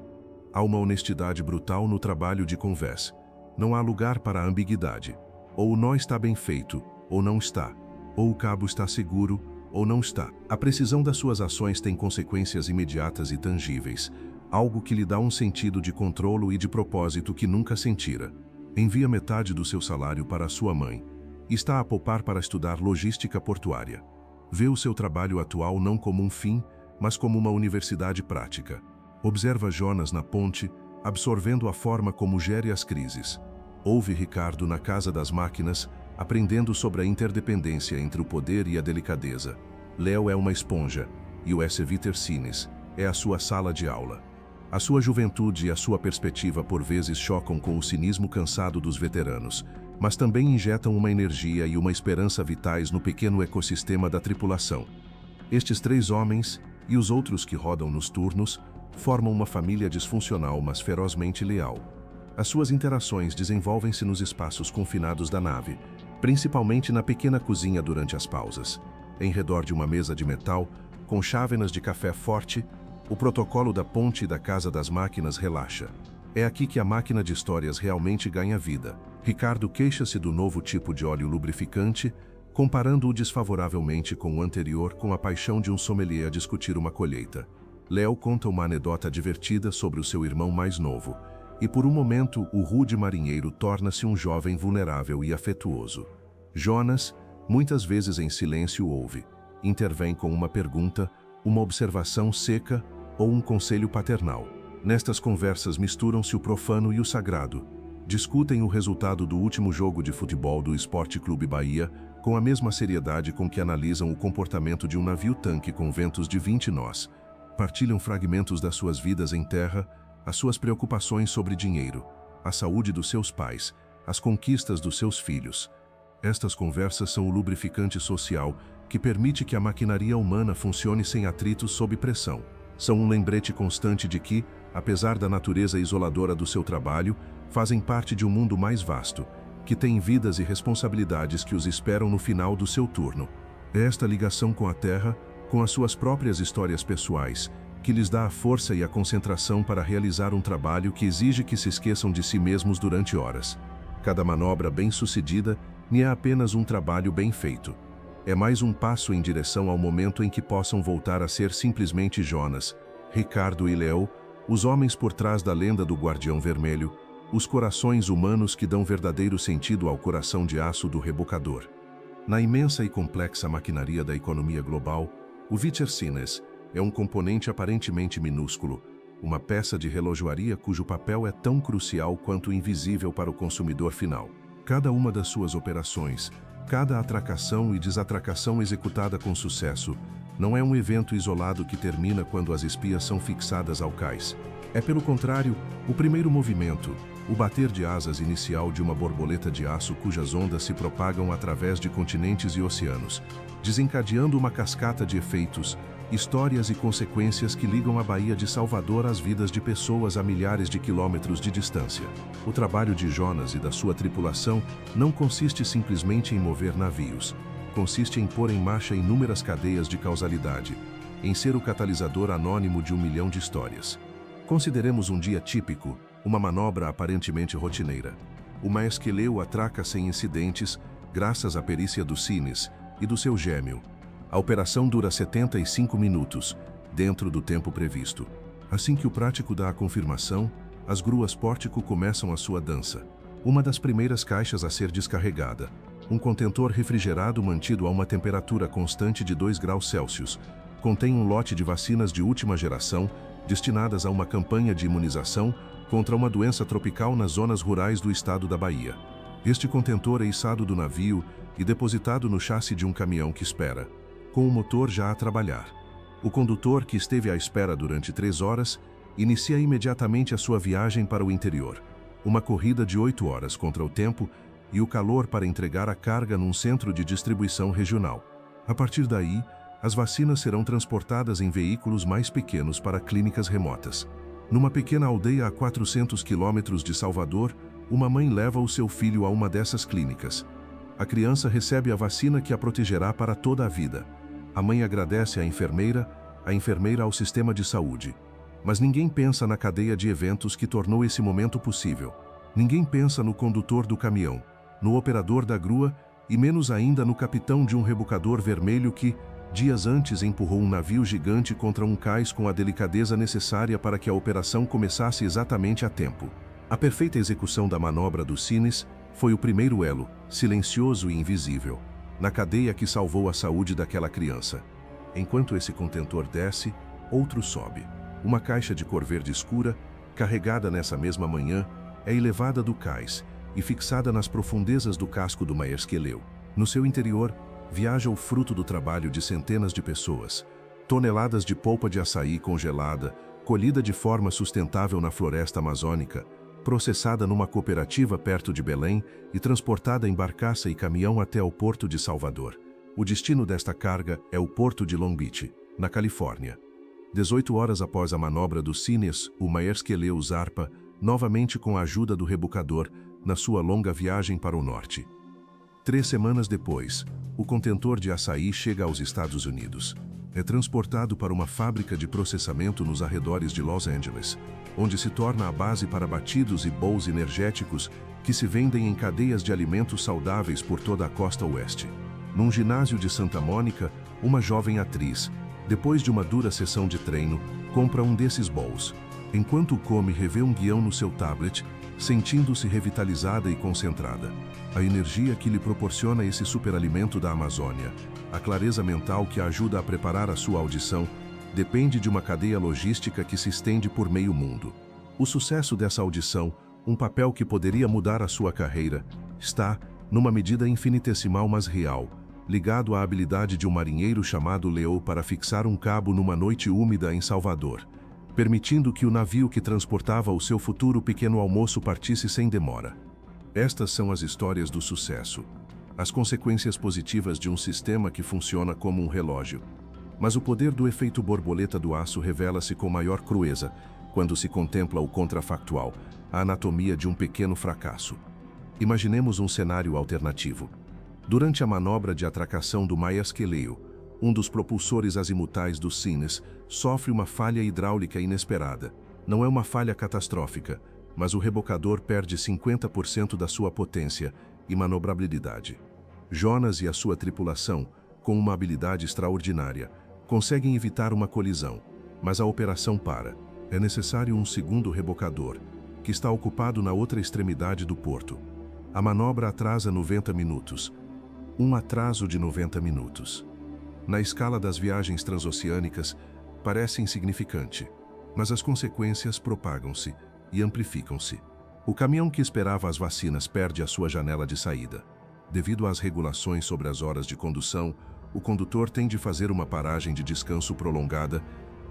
Há uma honestidade brutal no trabalho de convés. Não há lugar para a ambiguidade. Ou o nó está bem feito, ou não está. Ou o cabo está seguro, ou não está. A precisão das suas ações tem consequências imediatas e tangíveis, algo que lhe dá um sentido de controlo e de propósito que nunca sentira. Envia metade do seu salário para a sua mãe. Está a poupar para estudar logística portuária. Vê o seu trabalho atual não como um fim, mas como uma universidade prática. Observa Jonas na ponte, absorvendo a forma como gere as crises. Ouve Ricardo na casa das máquinas, aprendendo sobre a interdependência entre o poder e a delicadeza. Léo é uma esponja, e o Svitzer Seines é a sua sala de aula. A sua juventude e a sua perspectiva por vezes chocam com o cinismo cansado dos veteranos, mas também injetam uma energia e uma esperança vitais no pequeno ecossistema da tripulação. Estes três homens, e os outros que rodam nos turnos, formam uma família disfuncional, mas ferozmente leal. As suas interações desenvolvem-se nos espaços confinados da nave, principalmente na pequena cozinha durante as pausas. Em redor de uma mesa de metal, com chávenas de café forte, o protocolo da ponte e da casa das máquinas relaxa. É aqui que a máquina de histórias realmente ganha vida. Ricardo queixa-se do novo tipo de óleo lubrificante, comparando-o desfavoravelmente com o anterior com a paixão de um sommelier a discutir uma colheita. Léo conta uma anedota divertida sobre o seu irmão mais novo, e por um momento o rude marinheiro torna-se um jovem vulnerável e afetuoso. Jonas, muitas vezes em silêncio, ouve, intervém com uma pergunta, uma observação seca ou um conselho paternal. Nestas conversas misturam-se o profano e o sagrado. Discutem o resultado do último jogo de futebol do Esporte Clube Bahia com a mesma seriedade com que analisam o comportamento de um navio-tanque com ventos de 20 nós. Partilham fragmentos das suas vidas em terra, as suas preocupações sobre dinheiro, a saúde dos seus pais, as conquistas dos seus filhos. Estas conversas são o lubrificante social que permite que a maquinaria humana funcione sem atritos sob pressão. São um lembrete constante de que, apesar da natureza isoladora do seu trabalho, fazem parte de um mundo mais vasto, que tem vidas e responsabilidades que os esperam no final do seu turno. É esta ligação com a Terra, com as suas próprias histórias pessoais, que lhes dá a força e a concentração para realizar um trabalho que exige que se esqueçam de si mesmos durante horas. Cada manobra bem-sucedida nem é apenas um trabalho bem feito. É mais um passo em direção ao momento em que possam voltar a ser simplesmente Jonas, Ricardo e Léo, os homens por trás da lenda do Guardião Vermelho, os corações humanos que dão verdadeiro sentido ao coração de aço do rebocador. Na imensa e complexa maquinaria da economia global, o Wiedersines é um componente aparentemente minúsculo, uma peça de relojoaria cujo papel é tão crucial quanto invisível para o consumidor final. Cada uma das suas operações, cada atracação e desatracação executada com sucesso, não é um evento isolado que termina quando as espias são fixadas ao cais. É, pelo contrário, o primeiro movimento, o bater de asas inicial de uma borboleta de aço cujas ondas se propagam através de continentes e oceanos, desencadeando uma cascata de efeitos, histórias e consequências que ligam a Baía de Salvador às vidas de pessoas a milhares de quilômetros de distância. O trabalho de Jonas e da sua tripulação não consiste simplesmente em mover navios. Consiste em pôr em marcha inúmeras cadeias de causalidade, em ser o catalisador anônimo de 1 milhão de histórias. Consideremos um dia típico, uma manobra aparentemente rotineira. O Maersk-Leo atraca sem incidentes, graças à perícia do Cines e do seu gêmeo. A operação dura 75 minutos, dentro do tempo previsto. Assim que o prático dá a confirmação, as gruas pórtico começam a sua dança. Uma das primeiras caixas a ser descarregada. Um contentor refrigerado mantido a uma temperatura constante de 2 graus Celsius. Contém um lote de vacinas de última geração, destinadas a uma campanha de imunização contra uma doença tropical nas zonas rurais do estado da Bahia. Este contentor é içado do navio e depositado no chassi de um caminhão que espera, com o motor já a trabalhar. O condutor, que esteve à espera durante 3 horas, inicia imediatamente a sua viagem para o interior. Uma corrida de 8 horas contra o tempo e o calor para entregar a carga num centro de distribuição regional. A partir daí, as vacinas serão transportadas em veículos mais pequenos para clínicas remotas. Numa pequena aldeia a 400 quilômetros de Salvador, uma mãe leva o seu filho a uma dessas clínicas. A criança recebe a vacina que a protegerá para toda a vida. A mãe agradece à enfermeira, a enfermeira ao sistema de saúde. Mas ninguém pensa na cadeia de eventos que tornou esse momento possível. Ninguém pensa no condutor do caminhão, no operador da grua e menos ainda no capitão de um rebocador vermelho que, dias antes, empurrou um navio gigante contra um cais com a delicadeza necessária para que a operação começasse exatamente a tempo. A perfeita execução da manobra do Cines foi o primeiro elo, silencioso e invisível, na cadeia que salvou a saúde daquela criança. Enquanto esse contentor desce, outro sobe. Uma caixa de cor verde escura, carregada nessa mesma manhã, é elevada do cais e fixada nas profundezas do casco do Maersk-Leo. No seu interior, viaja o fruto do trabalho de centenas de pessoas. Toneladas de polpa de açaí congelada, colhida de forma sustentável na floresta amazônica, processada numa cooperativa perto de Belém e transportada em barcaça e caminhão até ao porto de Salvador. O destino desta carga é o porto de Long Beach, na Califórnia. 18 horas após a manobra do Cines, o Maersk-Leo zarpa, novamente com a ajuda do rebocador, na sua longa viagem para o norte. 3 semanas depois, o contentor de açaí chega aos Estados Unidos. É transportado para uma fábrica de processamento nos arredores de Los Angeles, onde se torna a base para batidos e bowls energéticos que se vendem em cadeias de alimentos saudáveis por toda a costa oeste. Num ginásio de Santa Mônica, uma jovem atriz, depois de uma dura sessão de treino, compra um desses bowls. Enquanto come, revê um guião no seu tablet, sentindo-se revitalizada e concentrada. A energia que lhe proporciona esse superalimento da Amazônia, a clareza mental que a ajuda a preparar a sua audição, depende de uma cadeia logística que se estende por meio mundo. O sucesso dessa audição, um papel que poderia mudar a sua carreira, está, numa medida infinitesimal mas real, ligado à habilidade de um marinheiro chamado Leo para fixar um cabo numa noite úmida em Salvador, permitindo que o navio que transportava o seu futuro pequeno almoço partisse sem demora. Estas são as histórias do sucesso, as consequências positivas de um sistema que funciona como um relógio. Mas o poder do efeito borboleta do aço revela-se com maior crueza quando se contempla o contrafactual, a anatomia de um pequeno fracasso. Imaginemos um cenário alternativo. Durante a manobra de atracação do Maersk-Leo, um dos propulsores azimutais dos Cines sofre uma falha hidráulica inesperada. Não é uma falha catastrófica, mas o rebocador perde 50% da sua potência e manobrabilidade. Jonas e a sua tripulação, com uma habilidade extraordinária, conseguem evitar uma colisão, mas a operação para. É necessário um segundo rebocador, que está ocupado na outra extremidade do porto. A manobra atrasa 90 minutos. Um atraso de 90 minutos. Na escala das viagens transoceânicas, parece insignificante, mas as consequências propagam-se e amplificam-se. O caminhão que esperava as vacinas perde a sua janela de saída. Devido às regulações sobre as horas de condução, o condutor tem de fazer uma paragem de descanso prolongada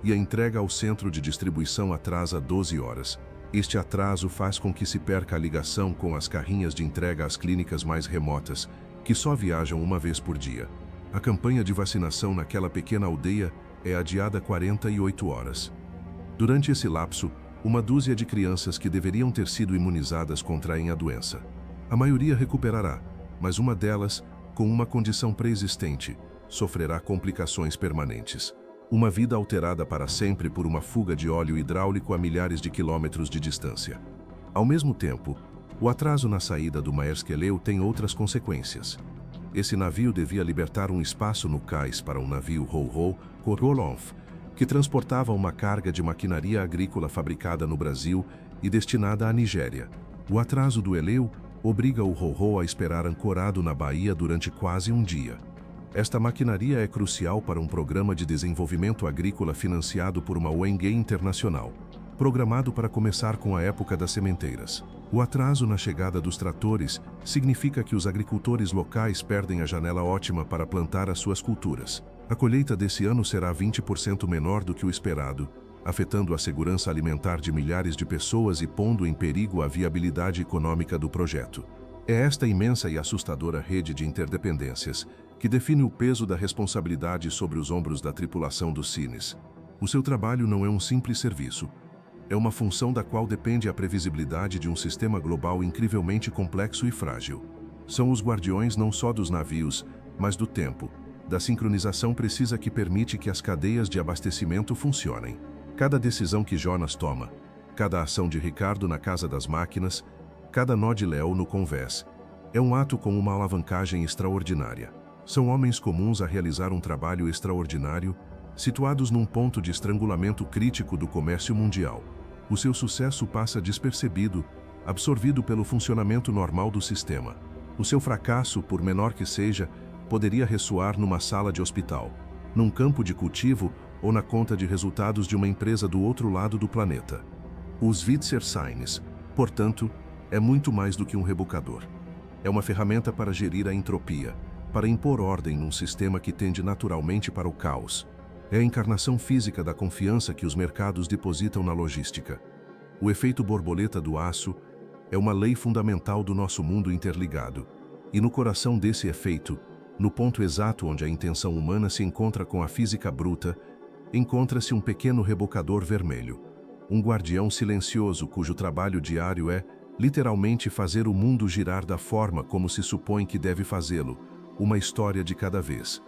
e a entrega ao centro de distribuição atrasa 12 horas. Este atraso faz com que se perca a ligação com as carrinhas de entrega às clínicas mais remotas, que só viajam uma vez por dia. A campanha de vacinação naquela pequena aldeia é adiada 48 horas. Durante esse lapso, uma dúzia de crianças que deveriam ter sido imunizadas contraem a doença. A maioria recuperará, mas uma delas, com uma condição pré-existente, sofrerá complicações permanentes. Uma vida alterada para sempre por uma fuga de óleo hidráulico a milhares de quilômetros de distância. Ao mesmo tempo, o atraso na saída do Maersk-Leo tem outras consequências. Esse navio devia libertar um espaço no cais para um navio Ro-Ro, Korolonf, que transportava uma carga de maquinaria agrícola fabricada no Brasil e destinada à Nigéria. O atraso do Eleu obriga o Ro-Ro a esperar ancorado na baía durante quase um dia. Esta maquinaria é crucial para um programa de desenvolvimento agrícola financiado por uma ONG internacional, programado para começar com a época das sementeiras. O atraso na chegada dos tratores significa que os agricultores locais perdem a janela ótima para plantar as suas culturas. A colheita desse ano será 20% menor do que o esperado, afetando a segurança alimentar de milhares de pessoas e pondo em perigo a viabilidade econômica do projeto. É esta imensa e assustadora rede de interdependências que define o peso da responsabilidade sobre os ombros da tripulação dos Cines. O seu trabalho não é um simples serviço. É uma função da qual depende a previsibilidade de um sistema global incrivelmente complexo e frágil. São os guardiões não só dos navios, mas do tempo, da sincronização precisa que permite que as cadeias de abastecimento funcionem. Cada decisão que Jonas toma, cada ação de Ricardo na Casa das Máquinas, cada nó de Leo no convés, é um ato com uma alavancagem extraordinária. São homens comuns a realizar um trabalho extraordinário, situados num ponto de estrangulamento crítico do comércio mundial. O seu sucesso passa despercebido, absorvido pelo funcionamento normal do sistema. O seu fracasso, por menor que seja, poderia ressoar numa sala de hospital, num campo de cultivo ou na conta de resultados de uma empresa do outro lado do planeta. O Switzer Cines, portanto, é muito mais do que um rebocador. É uma ferramenta para gerir a entropia, para impor ordem num sistema que tende naturalmente para o caos. É a encarnação física da confiança que os mercados depositam na logística. O efeito borboleta do aço é uma lei fundamental do nosso mundo interligado. E no coração desse efeito, no ponto exato onde a intenção humana se encontra com a física bruta, encontra-se um pequeno rebocador vermelho. Um guardião silencioso cujo trabalho diário é, literalmente, fazer o mundo girar da forma como se supõe que deve fazê-lo, uma história de cada vez.